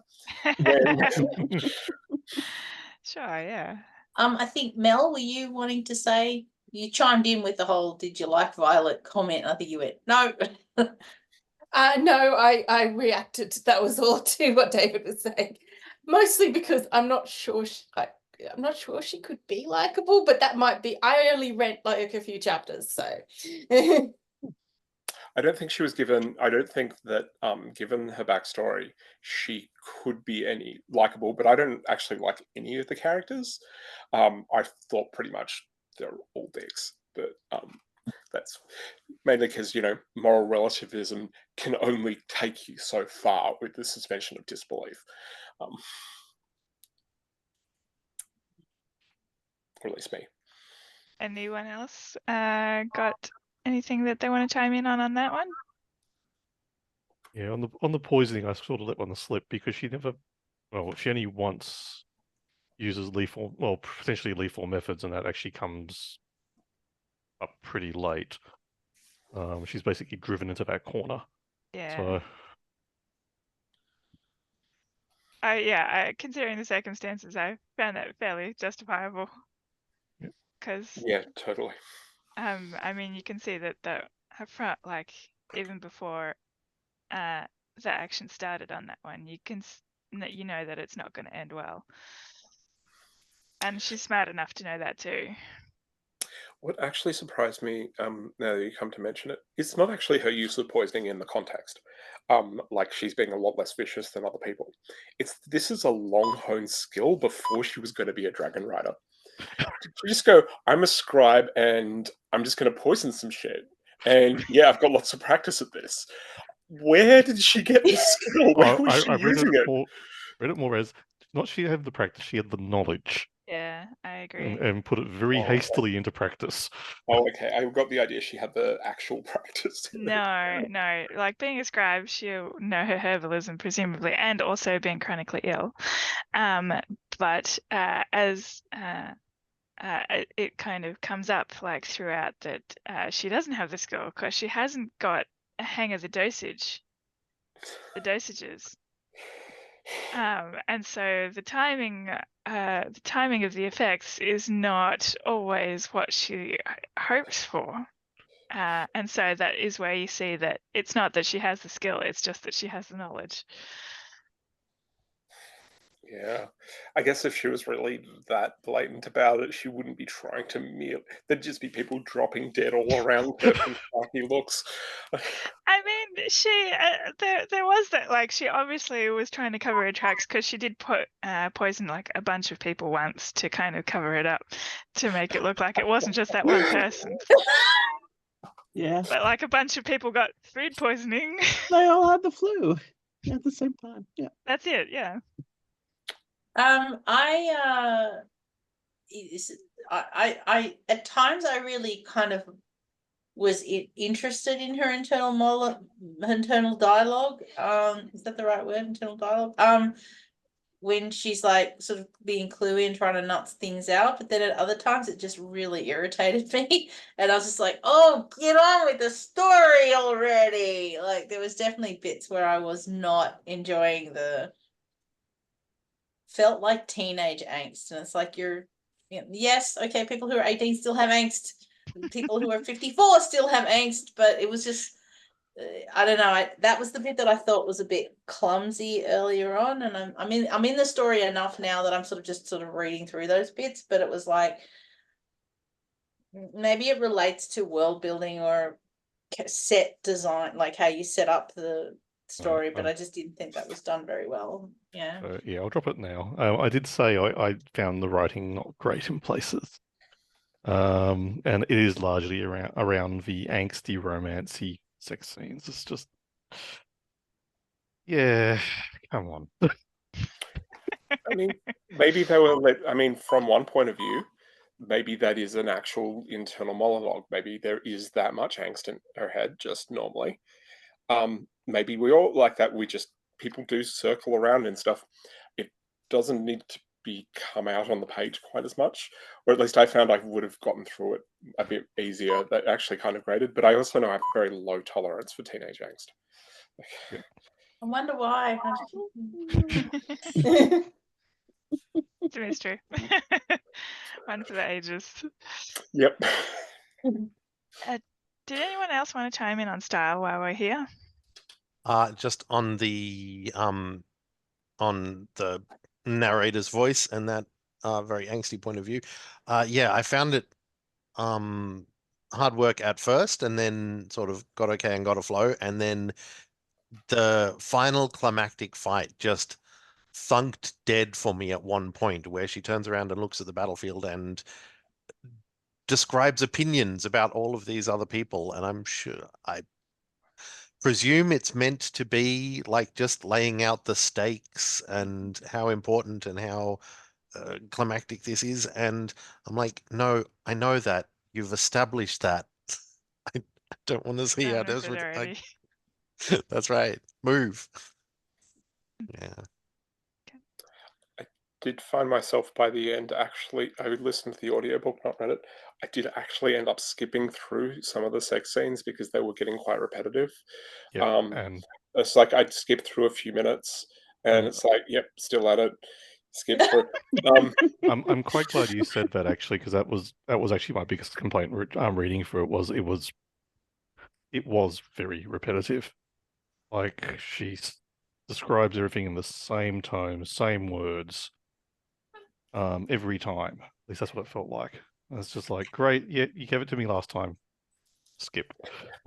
Sure, yeah.
I think Mel, were you wanting to say? You chimed in with the whole "Did you like Violet?" comment. I think you went no.
No, I reacted. That was all to what David was saying, mostly because I'm not sure. I'm not sure she could be likable, but that might be. I only read like a few chapters, so.
I don't think she was given. I don't think that, given her backstory, she could be any likable. But I don't actually like any of the characters. I thought pretty much they're all dicks. But that's mainly because moral relativism can only take you so far with the suspension of disbelief. Or at least me.
Anyone else got anything that they want to chime in on that one?
Yeah, on the poisoning, I sort of let one slip because she only once uses potentially lethal methods, and that actually comes up pretty late. She's basically driven into that corner.
Yeah.
So.
Considering the circumstances, I found that fairly justifiable. Because
yeah, totally.
I mean, you can see that up front, like even before the action started on that one, you know that it's not going to end well. And she's smart enough to know that too.
What actually surprised me, now that you come to mention it, it's not actually her use of poisoning in the context. Like she's being a lot less vicious than other people. This is a long honed skill before she was going to be a dragon rider. She just go, I'm a scribe and I'm just going to poison some shit. And yeah, I've got lots of practice at this. Where did she get this skill? Where was she using it?
Read it more as not she had the practice, she had the knowledge.
Yeah, I agree.
And put it very hastily into practice.
Oh, okay. I got the idea she had the actual practice.
No. Like being a scribe, she'll know her herbalism presumably, and also being chronically ill. But as it kind of comes up like throughout that she doesn't have the skill because she hasn't got a hang of the dosage the dosages. And so the timing of the effects is not always what she hopes for. And so that is where you see that it's not that she has the skill, it's just that she has the knowledge.
Yeah, I guess if she was really that blatant about it, she wouldn't be trying to there'd just be people dropping dead all around her from snarky looks.
I mean, there was that, like, she obviously was trying to cover her tracks because she did poison like a bunch of people once to kind of cover it up, to make it look like it wasn't just that one person.
Yeah,
But like a bunch of people got food poisoning.
they all had the flu at the same time. Yeah.
That's it, yeah.
I at times I really kind of was interested in her internal dialogue. Is that the right word? Internal dialogue. When she's like sort of being cluey and trying to nut things out, but then at other times it just really irritated me, and I was just like, "Oh, get on with the story already!" Like there was definitely bits where I was not enjoying felt like teenage angst, and it's like yes, okay, people who are 18 still have angst, people who are 54 still have angst, but it was just I don't know. That was the bit that I thought was a bit clumsy earlier on, and I'm in the story enough now that I'm sort of reading through those bits, but it was like maybe it relates to world building or set design, like how you set up the story, but I just didn't think that was done very well. Yeah.
Yeah, I'll drop it now. I did say I found the writing not great in places. And it is largely around the angsty, romancy sex scenes. It's just, yeah, come on.
I mean, maybe they were from one point of view, maybe that is an actual internal monologue. Maybe there is that much angst in her head just normally. Maybe we all like that. People do circle around and stuff. It doesn't need to come out on the page quite as much, or at least I found I would have gotten through it a bit easier. That actually kind of graded, but I also know I have a very low tolerance for teenage angst.
Yeah.
I wonder why.
It's a mystery. One for the ages.
Yep.
Did anyone else want to chime in on style while we're here?
Just on the narrator's voice and that very angsty point of view. Yeah, I found it hard work at first, and then sort of got okay and got a flow, and then the final climactic fight just thunked dead for me at one point, where she turns around and looks at the battlefield and describes opinions about all of these other people, and I presume it's meant to be like just laying out the stakes and how important and how climactic this is, and I'm like, no, I know that you've established that. I don't want to see how
Done with it already.
That's right. Move. Yeah.
I did find myself by the end actually, I would listen to the audiobook, not read it. I did actually end up skipping through some of the sex scenes because they were getting quite repetitive.
Yeah, and
It's like I'd skip through a few minutes and it's like, yep, still at it. Skip through.
I'm quite glad you said that actually, because that was actually my biggest complaint reading through it was very repetitive. Like she describes everything in the same tone, same words, every time. At least that's what it felt like. And it's just like, great, yeah, you gave it to me last time. Skip.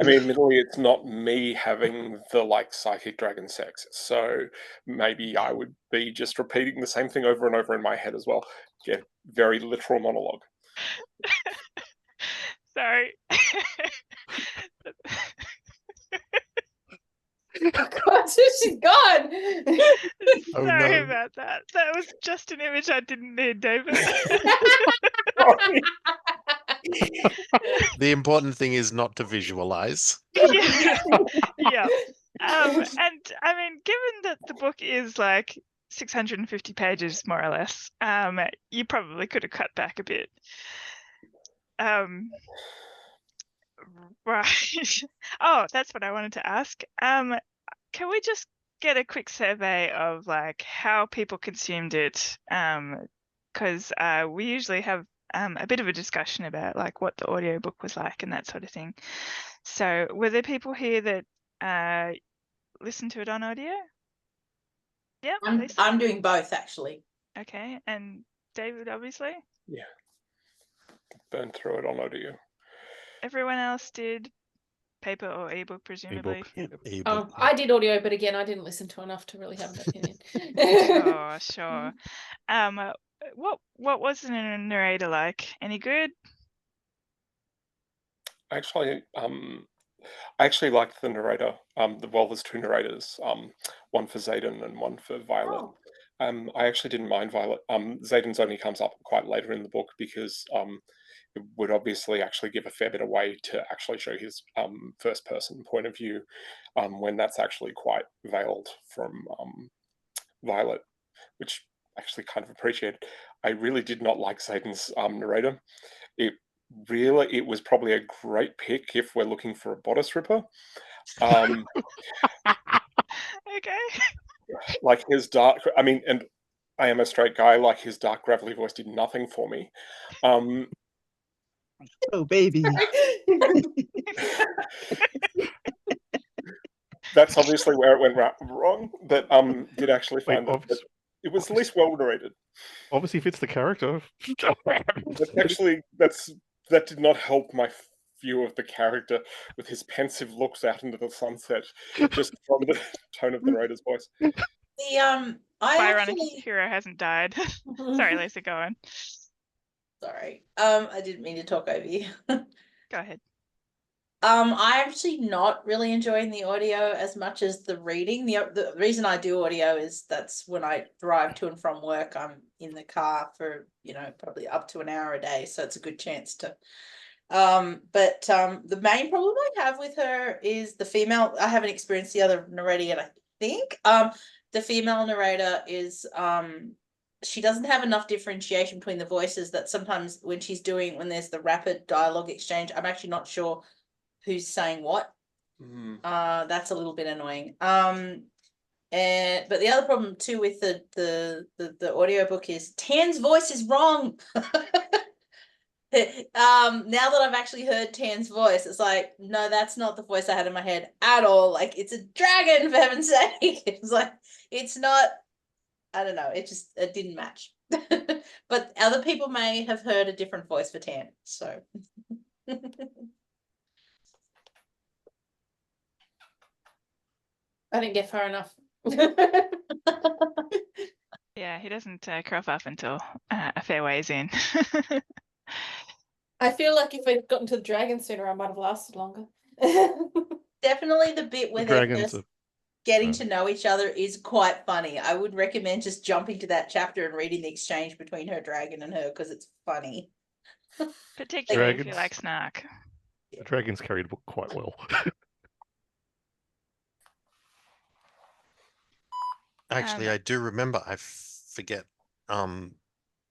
I mean, admittedly, it's not me having the psychic dragon sex, so maybe I would be just repeating the same thing over and over in my head as well. Yeah, very literal monologue.
Sorry.
God, she's gone.
Sorry about that. That was just an image I didn't need, David.
The important thing is not to visualize.
Yeah. Yeah. And I mean, given that the book is like 650 pages, more or less, you probably could have cut back a bit. Right. Oh, that's what I wanted to ask. can we just get a quick survey of like how people consumed it? Because we usually have a bit of a discussion about like what the audiobook was like and that sort of thing. So were there people here that listened to it on audio? Yeah, Lisa?
I'm doing both actually.
Okay, and David, obviously.
Yeah. Burn through it on audio.
Everyone else did paper or ebook, presumably.
Ebook.
Ebook.
I did audio, but again, I didn't listen to enough to really have an opinion.
Sure. What was the narrator like? Any good?
Actually, I actually liked the narrator. There's two narrators, one for Zayden and one for Violet.
Oh.
I actually didn't mind Violet. Zayden's only comes up quite later in the book because it would obviously actually give a fair bit away to actually show his first person point of view when that's actually quite veiled from Violet, which I actually kind of appreciated. I really did not like Zayden's narrator. It was probably a great pick if we're looking for a bodice ripper.
Okay.
Like his dark, I mean, and I am a straight guy, like his dark gravelly voice did nothing for me.
Oh, baby.
That's obviously where it went wrong, but did actually find that it was the least well narrated.
Obviously fits the character.
That did not help my view of the character with his pensive looks out into the sunset, just from the tone of the narrator's voice.
I
Byron
actually
hero hasn't died. Sorry, Lisa, go on.
sorry. I didn't mean to talk over you.
Go ahead.
I actually not really enjoying the audio as much as the reading. The reason I do audio is that's when I drive to and from work. I'm in the car for, probably up to an hour a day. So it's a good chance to. But the main problem I have with her is the female. I haven't experienced the other narrator yet, I think. The female narrator is she doesn't have enough differentiation between the voices that sometimes when there's the rapid dialogue exchange, I'm actually not sure who's saying what. That's a little bit annoying. But the other problem too with the audiobook is Tan's voice is wrong. Now that I've actually heard Tan's voice, it's like, no, that's not the voice I had in my head at all. Like, it's a dragon, for heaven's sake. It's like, it's not, I don't know, it didn't match. But other people may have heard a different voice for Tan, so.
I didn't get far enough.
Yeah, he doesn't crop up until a fair ways in.
I feel like if I'd gotten to the dragon sooner, I might have lasted longer.
Definitely the bit where they're
Dragons
just getting to know each other is quite funny. I would recommend just jumping to that chapter and reading the exchange between her dragon and her because it's funny.
Particularly if you
Dragons.
like snark.
The dragons carried the book quite well.
Actually, I do remember. I forget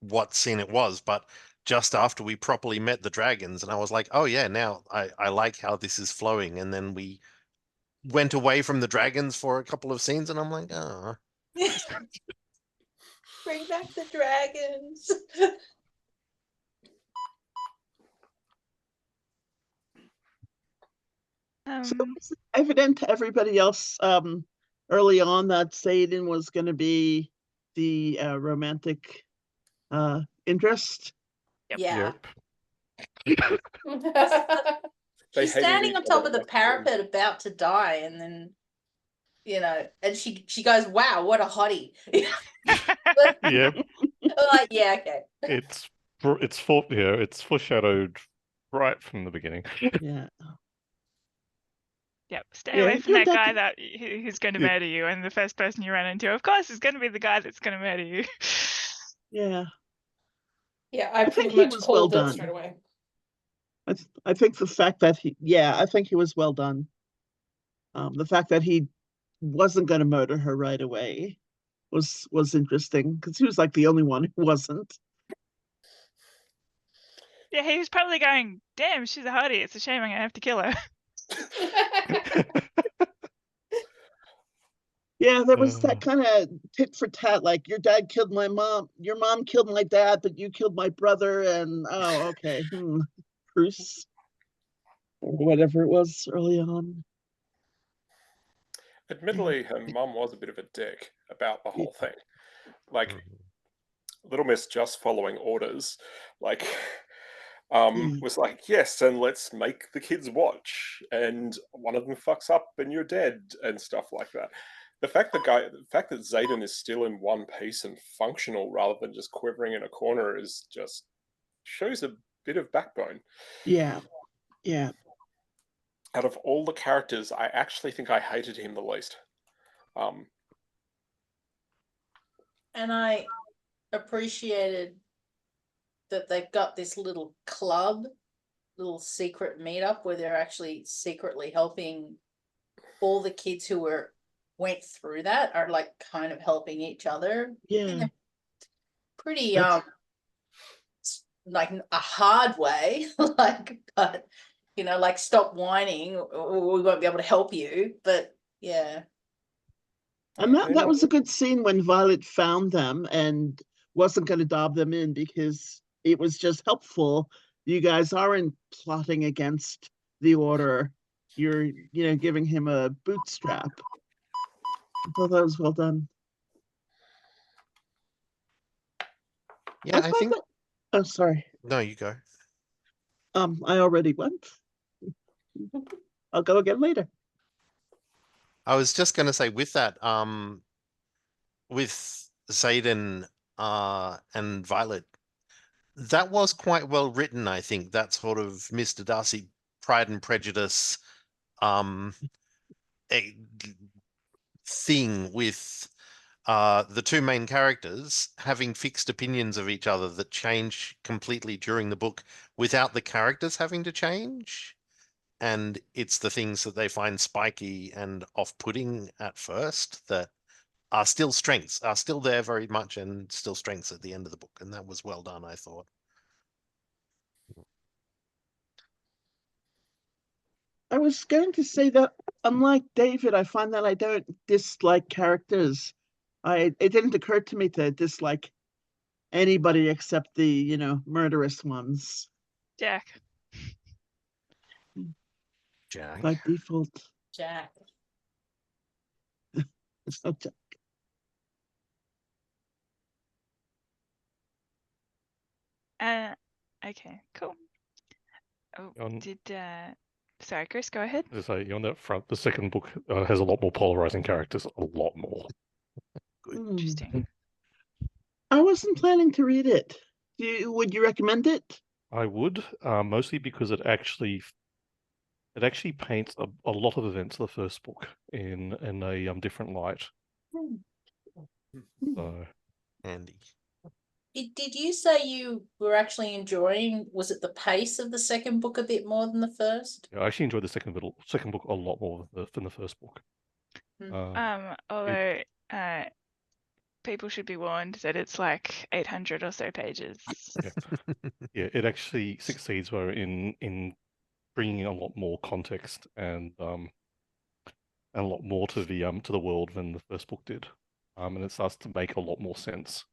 what scene it was, but just after we properly met the dragons, and I was like, oh yeah, now I like how this is flowing. And then we went away from the dragons for a couple of scenes, and I'm like, oh.
Bring back the dragons.
So it's evident to everybody else early on that Zayden was going to be the romantic interest.
Yep.
Yeah.
Yep.
She's standing on top of the parapet about to die, and then and she goes, wow, what a hottie.
Yep.
Like, yeah, okay.
It's foreshadowed right from the beginning.
Yeah.
Yep. Stay
Yeah,
away from
no,
that guy who's going to
Yeah.
murder you, and the first person you run into, of course, is going to be the guy that's going to murder you.
Yeah.
Yeah, I
think
pretty
he
much
was well
called it
done.
straight away.
I think the fact that I think he was well done. The fact that he wasn't going to murder her right away was interesting because he was like the only one who wasn't.
Yeah, he was probably going, damn, she's a hottie. It's a shame I'm going to have to kill her.
Yeah, there was that kind of tit for tat, like your dad killed my mom, your mom killed my dad, but you killed my brother, and oh, okay, Bruce, or whatever it was early on.
Admittedly, her mum was a bit of a dick about the
Yeah.
whole thing. Like, Little Miss just following orders, like, was like, yes, and let's make the kids watch, and one of them fucks up and you're dead, and stuff like that. The fact that Xaden is still in one piece and functional rather than just quivering in a corner is just shows a bit of backbone.
Yeah, yeah.
Out of all the characters, I actually think I hated him the least.
And I appreciated that they've got this little club, little secret meetup where they're actually secretly helping all the kids who went through that are like kind of helping each other.
Yeah.
Pretty like a hard way, like, but you know, like, stop whining, or we won't be able to help you. But yeah.
And that was a good scene when Violet found them and wasn't going to dob them in because it was just helpful. You guys aren't plotting against the order. You're, giving him a bootstrap. I thought that was well done.
Yeah, I think.
Oh, sorry.
No, you go.
I already went. I'll go again later.
I was just going to say with that, with Xaden and Violet, that was quite well written, I think. That sort of Mr. Darcy Pride and Prejudice thing with the two main characters having fixed opinions of each other that change completely during the book without the characters having to change. And it's the things that they find spiky and off-putting at first that are still strengths, are still there very much, and still strengths at the end of the book. And that was well done, I thought.
I was going to say that, unlike David, I find that I don't dislike characters. It didn't occur to me to dislike anybody except the, murderous ones.
Jack.
By default.
Jack.
It's not Jack.
Okay, cool. Oh, sorry, Chris, go ahead.
As I say, on that front, the second book has a lot more polarizing characters, a lot more.
Good.
Interesting.
I wasn't planning to read it. Would you recommend it?
I would, mostly because it actually paints a lot of events of the first book in a different light. So
Handy.
Did you say you were actually enjoying, was it the pace of the second book a bit more than the first?
yeah, I actually enjoyed the second book a lot more than the first book.
Although people should be warned that it's like 800 or so pages.
Yeah, it actually succeeds where in bringing a lot more context and a lot more to the world than the first book did, and it starts to make a lot more sense.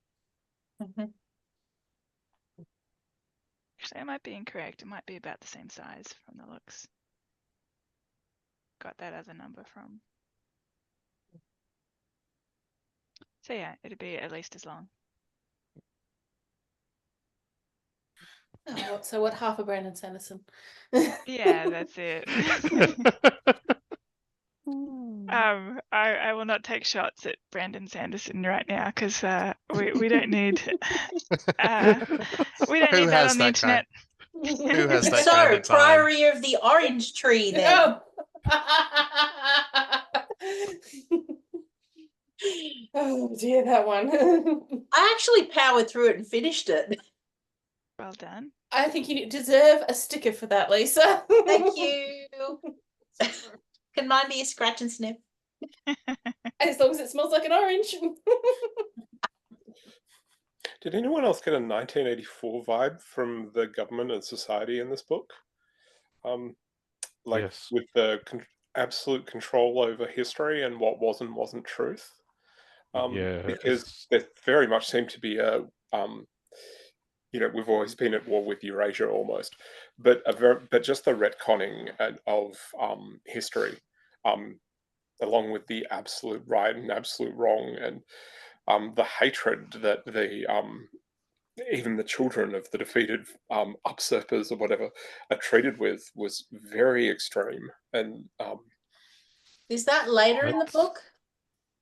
Actually, I might be incorrect. It might be about the same size from the looks. Got that as a number from. So yeah, it'd be at least as long.
Oh, so what, half of Brandon Sanderson?
Yeah, that's it. I will not take shots at Brandon Sanderson right now because we don't need we don't need that on the internet.
Who has that
So,
kind of time?
Priory of the Orange Tree then.
Oh dear, that one.
I actually powered through it and finished it.
Well done.
I think you deserve a sticker for that, Lisa.
Thank you. Can mine be a scratch and sniff?
As long as it smells like an orange.
Did anyone else get a 1984 vibe from the government and society in this book?
Yes.
With the absolute control over history and what was and wasn't truth.
Yeah,
Because there very much seemed to be a we've always been at war with Eurasia almost, but but just the retconning of history, um, along with the absolute right and absolute wrong, and the hatred that the even the children of the defeated usurpers or whatever are treated with was very extreme. And
Is that later in the
That's-
book?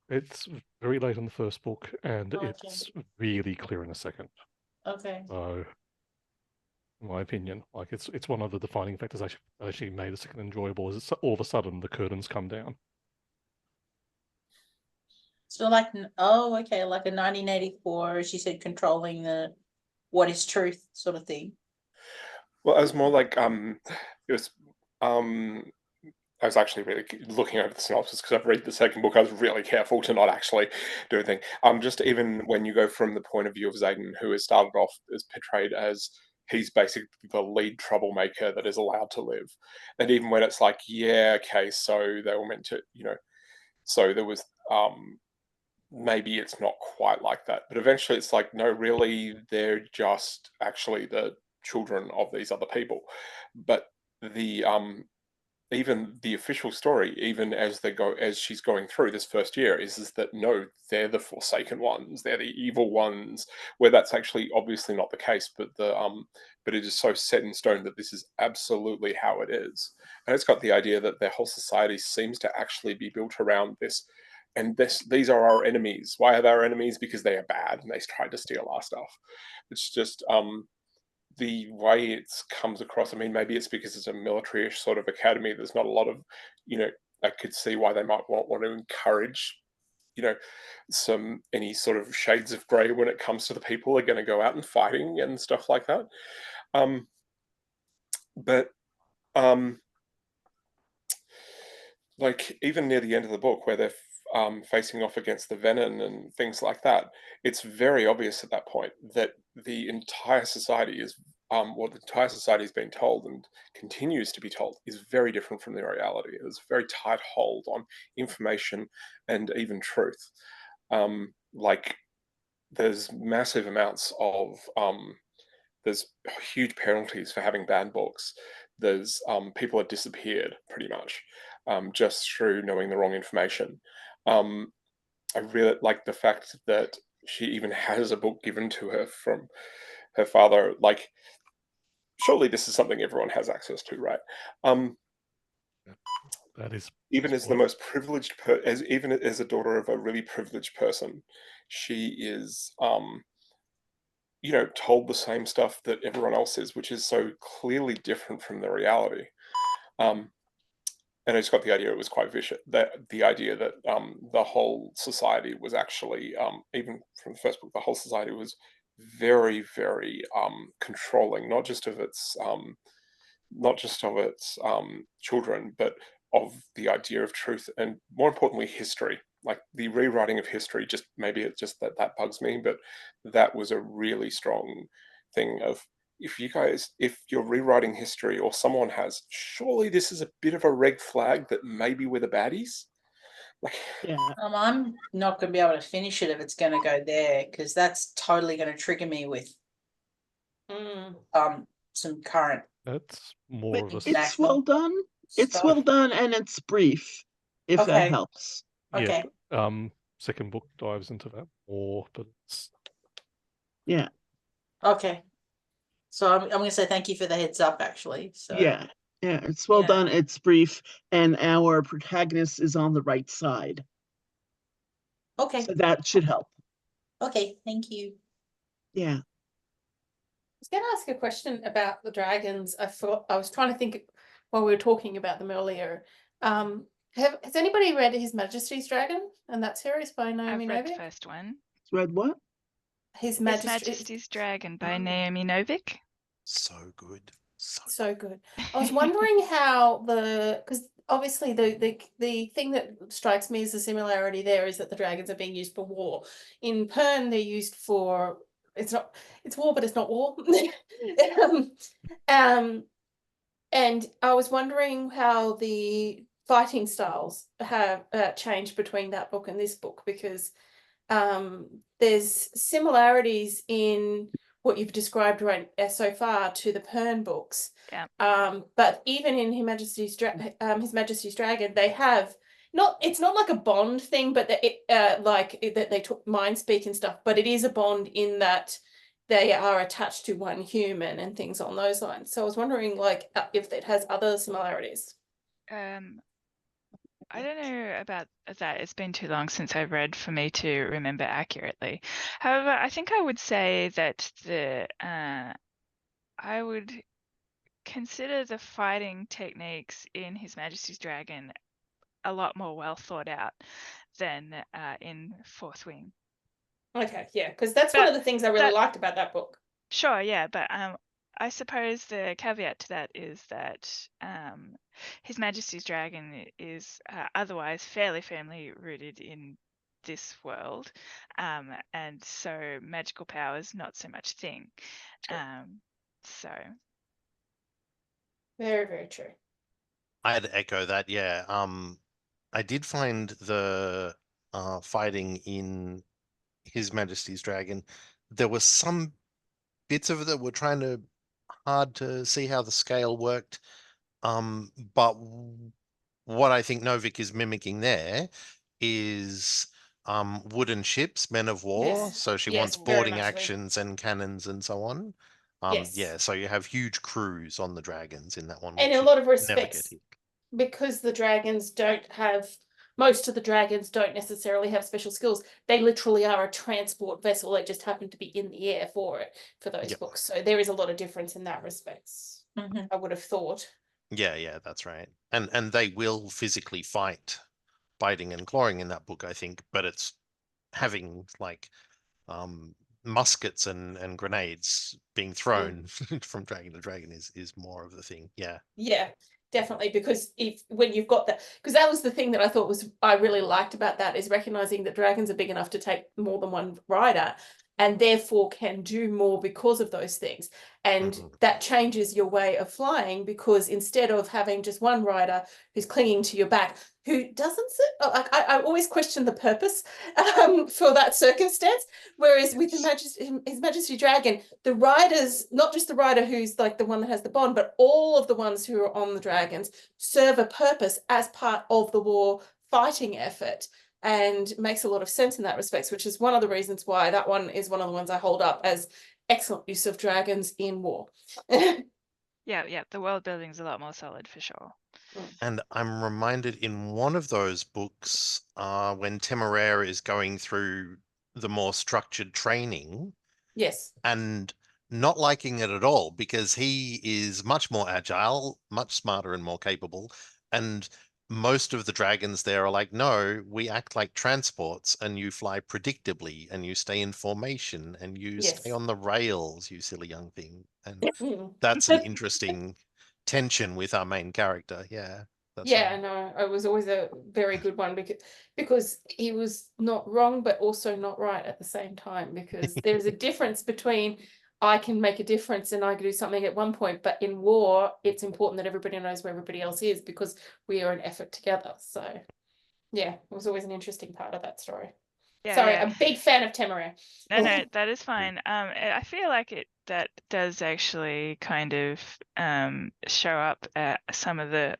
it's very late in the first book, and
Okay.
it's really clear in the second.
Okay.
So, in my opinion, like it's one of the defining factors actually made the second enjoyable. Is it's all of a sudden the curtains come down.
So like, oh, okay, like a 1984, as you said, controlling the what is truth sort of thing.
well, it was more like it was I was actually really looking over the synopsis because I've read the second book. I was really careful to not actually do anything. Just even when you go from the point of view of Zayden, who is started off as portrayed as he's basically the lead troublemaker that is allowed to live, and even when it's like, yeah, okay, so they were meant to, so there was maybe it's not quite like that, but eventually it's like, no, really, they're just actually the children of these other people, but the even the official story, even as she's going through this first year, is that no, they're the Forsaken ones, they're the evil ones. Where that's actually obviously not the case, but it is so set in stone that this is absolutely how it is, and it's got the idea that their whole society seems to actually be built around this. And these are our enemies. Why are they our enemies? Because they are bad and they tried to steal our stuff. It's just the way it comes across. I mean, maybe it's because it's a military-ish sort of academy. There's not a lot of, I could see why they might want to encourage, any sort of shades of grey when it comes to the people are going to go out and fighting and stuff like that. But like even near the end of the book where they're facing off against the Venom and things like that, it's very obvious at that point that the entire society is what the entire society has been told and continues to be told is very different from the reality. There's a very tight hold on information and even truth. Like there's massive amounts of there's huge penalties for having banned books. There's people have disappeared pretty much just through knowing the wrong information. Um, I really like the fact that she even has a book given to her from her father. Like, surely this is something everyone has access to, right?
That is
Even as the
what-
most privileged, even as a daughter of a really privileged person, she is, told the same stuff that everyone else is, which is so clearly different from the reality. And I just got the idea it was quite vicious. That the idea that the whole society was actually, even from the first book, the whole society was very, very controlling, not just of its children, but of the idea of truth and more importantly, history. Like the rewriting of history, just maybe it's just that bugs me, but that was a really strong thing of if you're rewriting history or someone has, surely this is a bit of a red flag that maybe we're the baddies. Like,
Yeah.
I'm not going to be able to finish it if it's going to go there because that's totally going to trigger me with some current.
That's more of a
It's well done. It's
stuff.
well done and it's brief, if that
Okay.
helps.
Okay.
second book dives into that more, but it's
Yeah.
Okay. So I'm going to say thank you for the heads up, actually. So
Yeah. Yeah. It's well
Yeah.
done. It's brief, and our protagonist is on the right side.
Okay.
So that should help.
Okay. Thank you.
Yeah.
I was going to ask a question about the dragons. I was trying to think while we were talking about them earlier. Has anybody read His Majesty's Dragon and that series by Naomi
I've read the
Novik?
first one.
Read what?
His
His Majesty's Dragon by Naomi Novik.
So good.
So good. I was wondering how because obviously the thing that strikes me as a similarity there is that the dragons are being used for war. In Pern, they're used for it's war, but it's not war. And I was wondering how the fighting styles have changed between that book and this book, because there's similarities in what you've described right so far to the Pern books.
Yeah.
But even in His Majesty's Dragon, they have it's not like a Bond thing, but that they took mind speak and stuff, but it is a Bond in that they are attached to one human and things on those lines. So I was wondering, like, if it has other similarities.
I don't know about that. It's been too long since I've read for me to remember accurately. However, I think I would say that I would consider the fighting techniques in His Majesty's Dragon a lot more well thought out than in Fourth Wing.
Okay, yeah, because that's one of the things I really liked about that book.
Sure, yeah, but I suppose the caveat to that is that His Majesty's Dragon is otherwise fairly firmly rooted in this world, and so magical powers not so much thing.
Sure.
So
Very, very true.
I'd echo that. Yeah. I did find the fighting in His Majesty's Dragon. There were some bits of it that were hard to see how the scale worked. But what I think Novik is mimicking there is wooden ships, men of war.
Yes.
So she
Yes,
wants
very
boarding
much so.
actions and cannons and so on.
Yes.
Yeah, so you have huge crews on the dragons in that one.
And
which
in a lot of
never get
respects,
hit.
because the dragons don't have, most of the dragons don't necessarily have special skills. They literally are a transport vessel. They just happen to be in the air for those
Yep.
books. So there is a lot of difference in that respects.
Mhm.
I would have thought.
Yeah, that's right. And they will physically fight, biting and clawing in that book, I think, but it's having like muskets and grenades being thrown from dragon to dragon is more of the thing. Yeah.
Yeah, definitely, because when you've got that, because that was the thing that I really liked about that, is recognizing that dragons are big enough to take more than one rider, and therefore can do more because of those things. And that changes your way of flying, because instead of having just one rider who's clinging to your back, who doesn't sit, I always question the purpose for that circumstance. Whereas with His Majesty Dragon, the riders, not just the rider who's like the one that has the bond, but all of the ones who are on the dragons serve a purpose as part of the war fighting effort, and makes a lot of sense in that respect, which is one of the reasons why that one is one of the ones I hold up as excellent use of dragons in war.
yeah, the world building is a lot more solid for sure.
And I'm reminded in one of those books, when Temeraire is going through the more structured training.
Yes.
And not liking it at all, because he is much more agile, much smarter and more capable. And most of the dragons there are like, no, we act like transports and you fly predictably and you stay in formation and you stay on the rails, you silly young thing. And that's an interesting tension with our main character. Yeah.
Yeah, no, it was always a very good one, because he was not wrong, but also not right at the same time, because there's a difference between I can make a difference and I can do something at one point, but in war, it's important that everybody knows where everybody else is, because we are an effort together. So yeah, it was always an interesting part of that story.
Yeah,
Sorry,
yeah.
I'm a big fan of Temeraire.
No, that is fine. I feel like that does actually kind of show up some of the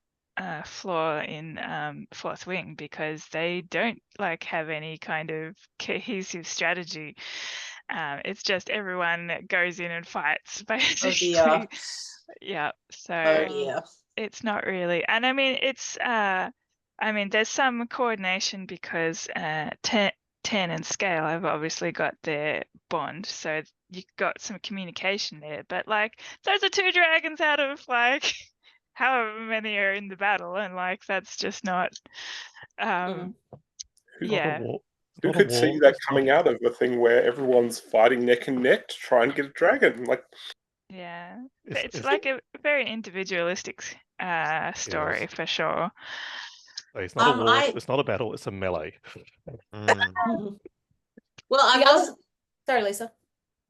flaw in Fourth Wing, because they don't like have any kind of cohesive strategy. It's just everyone goes in and fights, basically.
Oh dear.
Yeah, so
Oh dear.
it's not really, and I mean there's some coordination, because Ten and Scale have obviously got their bond, so you've got some communication there. But like, those are two dragons out of like however many are in the battle, and like that's just not. Yeah.
Who could see that coming out of a thing where everyone's fighting neck and neck to try and get a dragon? Like,
yeah, it's like a very individualistic story for sure.
It's not a war. It's not a battle. It's a melee.
Well,
sorry, Lisa.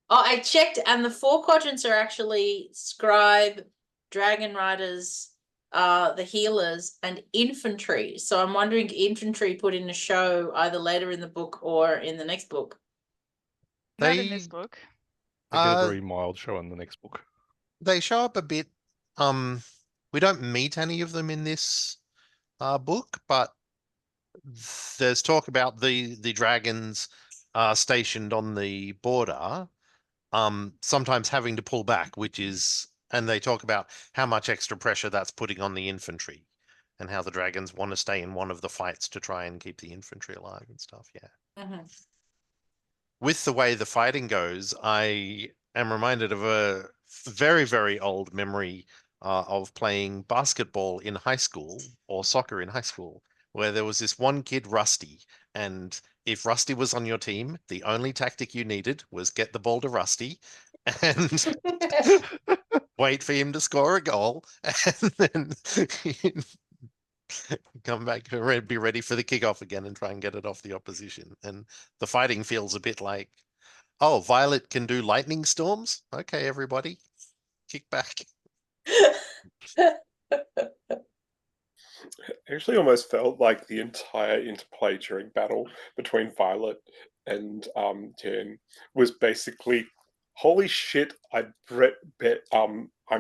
Oh, I checked, and the 4 quadrants are actually scribe, dragon riders, the healers and infantry. So I'm wondering, infantry put in a show either later in the book or in the next book.
Not in this book.
They get a
Uh,
very mild show in the next book.
they show up a bit. We don't meet any of them in this book, but there's talk about the dragons stationed on the border, sometimes having to pull back, and they talk about how much extra pressure that's putting on the infantry, and how the dragons want to stay in one of the fights to try and keep the infantry alive and stuff. Yeah.
Mhm.
With the way the fighting goes, I am reminded of a very, very old memory of playing basketball in high school, or soccer in high school, where there was this one kid, Rusty, and if Rusty was on your team, the only tactic you needed was get the ball to Rusty and wait for him to score a goal, and then come back and be ready for the kickoff again and try and get it off the opposition. And the fighting feels a bit like, oh, Violet can do lightning storms? Okay, everybody, kick back.
Actually almost felt like the entire interplay during battle between Violet and Jen was basically, holy shit, I'm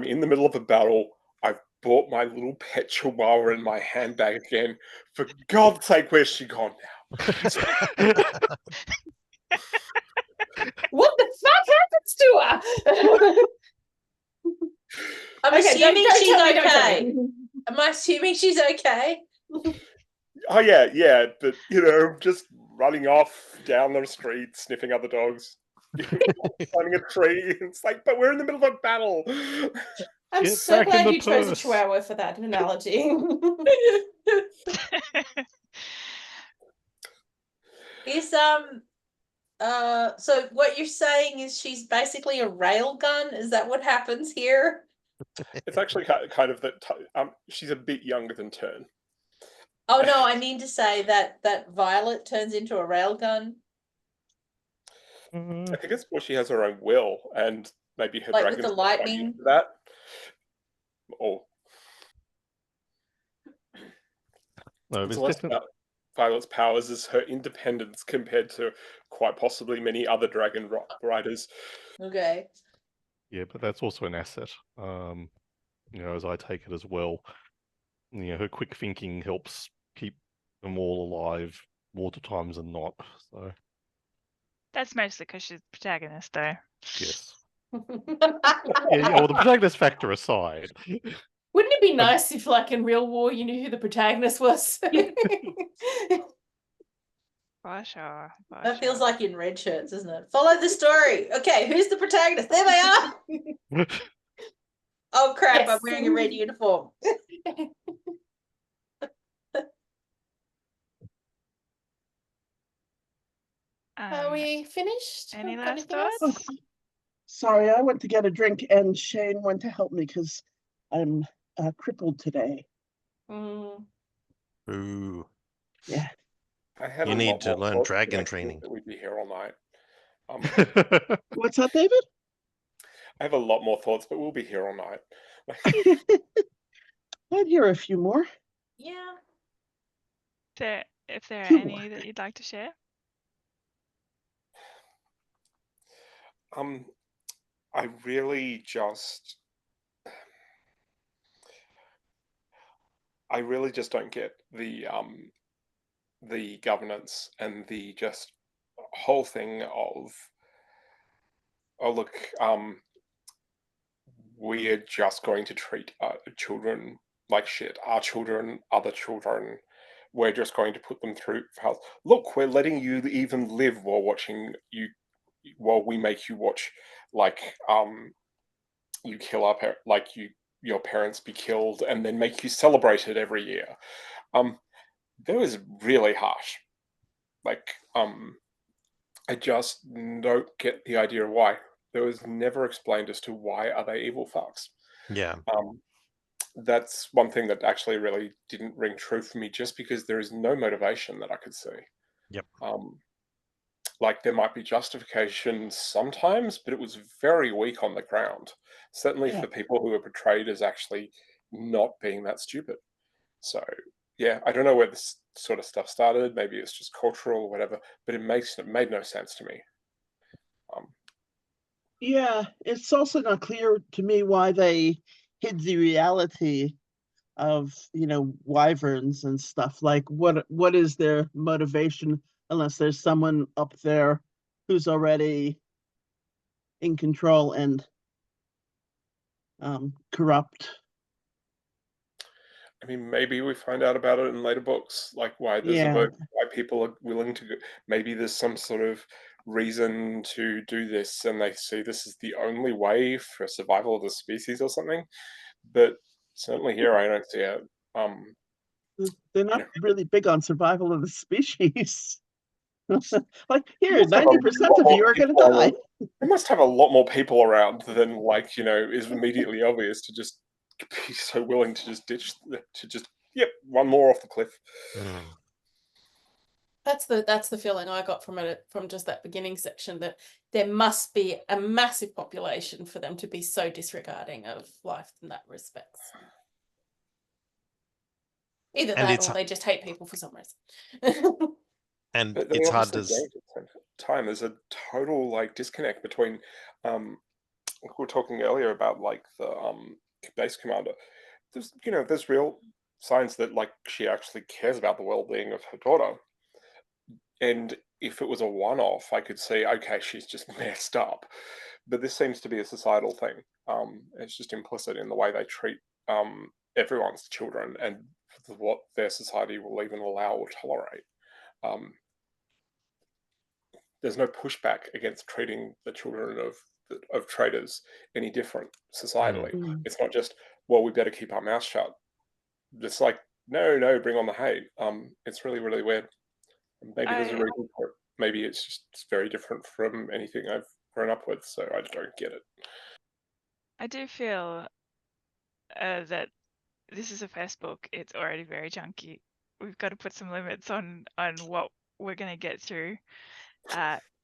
in the middle of a battle. I've brought my little pet chihuahua in my handbag again. For God's sake, where's she gone now?
What the fuck happens to her?
I'm
Okay,
assuming
don't
she's
tell me, don't tell
okay.
me.
Am I assuming she's okay?
Oh yeah, but just running off down the street, sniffing other dogs, climbing a tree. It's like, but we're in the middle of a battle.
I'm
Get
so
back in
glad
the
you chose a
purse.
chihuahua for that analogy.
Is so what you're saying is she's basically a railgun? Is that what happens here?
It's actually kind of that. She's a bit younger than Turn.
Oh no, I mean to say that Violet turns into a railgun.
I think it's more she has her own will, and maybe her
Like with
dragon's
the
not quite
lightning?
used to that. Or
No,
it's
there's
less
definitely
about Violet's powers as her independence compared to quite possibly many other dragon riders.
Okay.
yeah, but that's also an asset. As I take it as well. Her quick thinking helps keep them all alive more times than not. So
That's mostly because she's the protagonist, though.
yes. Yeah, well, the protagonist factor aside.
Wouldn't it be nice if, like, in real war, you knew who the protagonist was?
For sure.
That feels like in red shirts, isn't it? Follow the story. Okay, who's the protagonist? There they are. Oh crap,
Yes.
I'm wearing a red uniform.
Are we finished?
Any
Got
last
anything else?
thoughts?
Sorry, I went to get a drink and Shane went to help me because I'm crippled today.
Mm.
Ooh,
Yeah.
I had
you
a
need
lot
to
more
learn
thoughts,
dragon
but I
training.
thought that we'd be here all night.
What's that, David?
I have a lot more thoughts, but we'll be here all night.
I'd hear a few more.
Yeah.
If there are
Two
any
more.
that you'd like to share?
I really just don't get the governance and the just whole thing of, oh look, we're just going to treat children like shit. Our children, other children, we're just going to put them through hell. Look, we're letting you even live while while we make you watch, like, you kill your parents be killed, and then make you celebrate it every year. That was really harsh. Like, I just don't get the idea of why. There was never explained as to why are they evil fucks.
Yeah.
That's one thing that actually really didn't ring true for me, just because there is no motivation that I could see.
Yep.
Like, there might be justification sometimes, but it was very weak on the ground. Certainly for people who were portrayed as actually not being that stupid. So yeah, I don't know where this sort of stuff started. Maybe it's just cultural or whatever, but it made no sense to me.
Yeah, it's also not clear to me why they hid the reality of, wyverns and stuff. Like, what is their motivation, unless there's someone up there who's already in control and corrupt.
I mean, maybe we find out about it in later books, like why there's a
Yeah.
vote, why people are willing to go. Maybe there's some sort of reason to do this, and they see this is the only way for survival of the species or something. But certainly here, I don't see it.
They're not really big on survival of the species. Like, here,
Must have a
90%
lot
of
more
you are going to
people
die.
They must have a lot more people around than, like, is immediately obvious to just be so willing to just yep, one more off the cliff.
That's the feeling I got from it, from just that beginning section, that there must be a massive population for them to be so disregarding of life in that respect. Either
And
that or they just hate people for some reason.
And
But they
it's hard to
obviously don't at the same time. There's a total disconnect between we were talking earlier about the base commander. There's real signs that she actually cares about the well-being of her daughter. And if it was a one-off, I could see, okay, she's just messed up. But this seems to be a societal thing. It's just implicit in the way they treat everyone's children and what their society will even allow or tolerate. There's no pushback against treating the children of traders any different societally. It's not just, well, we better keep our mouth shut. It's like, no, bring on the hate. It's really, really weird. Maybe there's a reason for it. Maybe it's very different from anything I've grown up with, so I don't get it.
I do feel that this is a first book. It's already very chunky. We've got to put some limits on what we're going to get through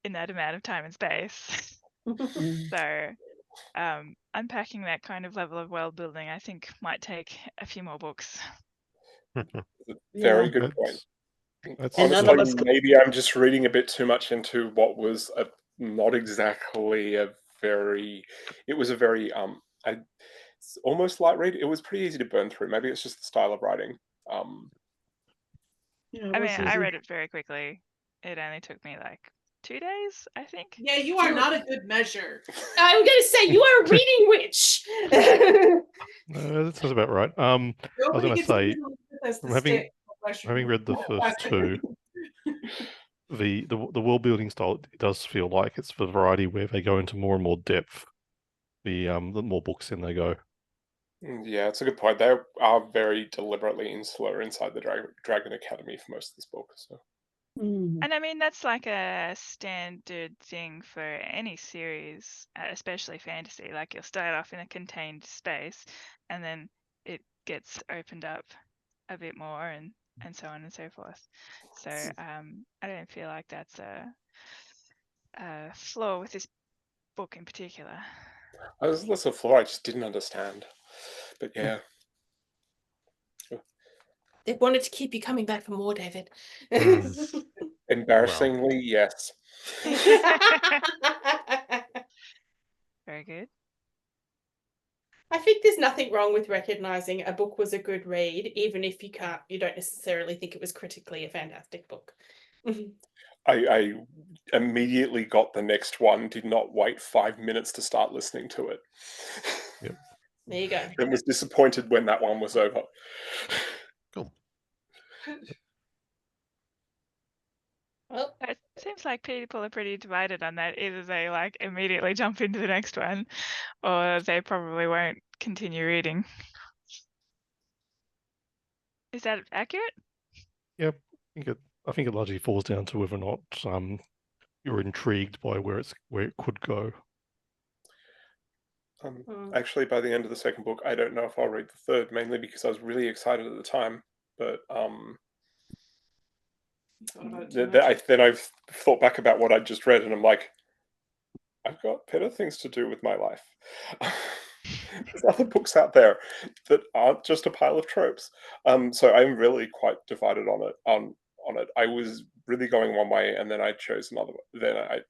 in that amount of time and space. So unpacking that kind of level of world building, I think, might take a few more books.
Very good point.
Honestly,
maybe I'm just reading a bit too much into what was not exactly a very. It was a very almost light read. It was pretty easy to burn through. Maybe it's just the style of writing.
I mean, I read it very quickly. It only took me 2 days, I think.
Yeah, you are not a good measure.
I'm going to say you are a reading witch.
That sounds about right. I was going to say, from having read the first two, the world building style, it does feel like it's for variety where they go into more and more depth. The more books in they go.
Yeah, it's a good point. They are very deliberately insular inside the Dragon Academy for most of this book. So.
And I mean, that's like a standard thing for any series, especially fantasy. Like, you'll start off in a contained space and then it gets opened up a bit more and so on and so forth. So I don't feel like that's a flaw with this book in particular.
I was less a flaw, I just didn't understand. But yeah.
They wanted to keep you coming back for more, David.
Embarrassingly, yes.
Very good.
I think there's nothing wrong with recognizing a book was a good read, even if you don't necessarily think it was critically a fantastic book.
I immediately got the next one, did not wait 5 minutes to start listening to it.
Yep.
There you go.
And was disappointed when that one was over.
Cool.
Well, it seems like people are pretty divided on that. Either they immediately jump into the next one, or they probably won't continue reading. Is that accurate?
Yep. I think it largely falls down to whether or not you're intrigued by where it could go.
Actually, by the end of the second book, I don't know if I'll read the third, mainly because I was really excited at the time. But then I've thought back about what I just read, and I'm like, I've got better things to do with my life. There's other books out there that aren't just a pile of tropes. So I'm really quite divided on it. On it, I was really going one way, and then I chose another one.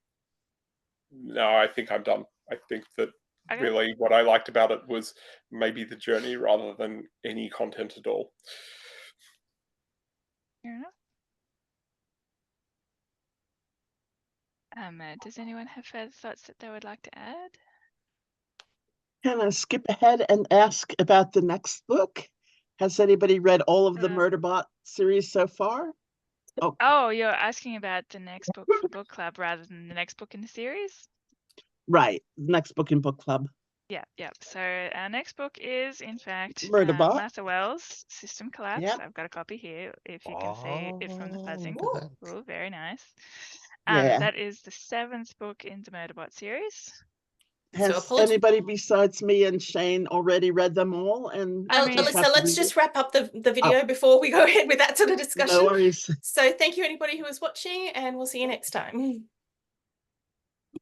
No, I think I'm done. I think that
Okay.
really what I liked about it was maybe the journey rather than any content at all.
Fair enough. Does anyone have further thoughts that they would like to add?
Can I skip ahead and ask about the next book? Has anybody read all of the Murderbot series so far?
Oh, you're asking about the next book for book club rather than the next book in the series?
Right, next book in book club.
Yeah. So our next book is, in fact,
Murderbot.
Martha Wells' System Collapse.
Yep.
I've got a copy here, if you can see it from the fuzzing.
look at that.
Oh, very nice.
Yeah.
That is the 7th book in the Murderbot series.
Has
apologies.
anybody besides me and Shane already read them all? And
I mean-
just have
Alyssa,
to
let's
read
just
it?
wrap up the video before we go ahead with that sort of discussion.
No worries.
So thank you anybody who was watching, and we'll see you next time.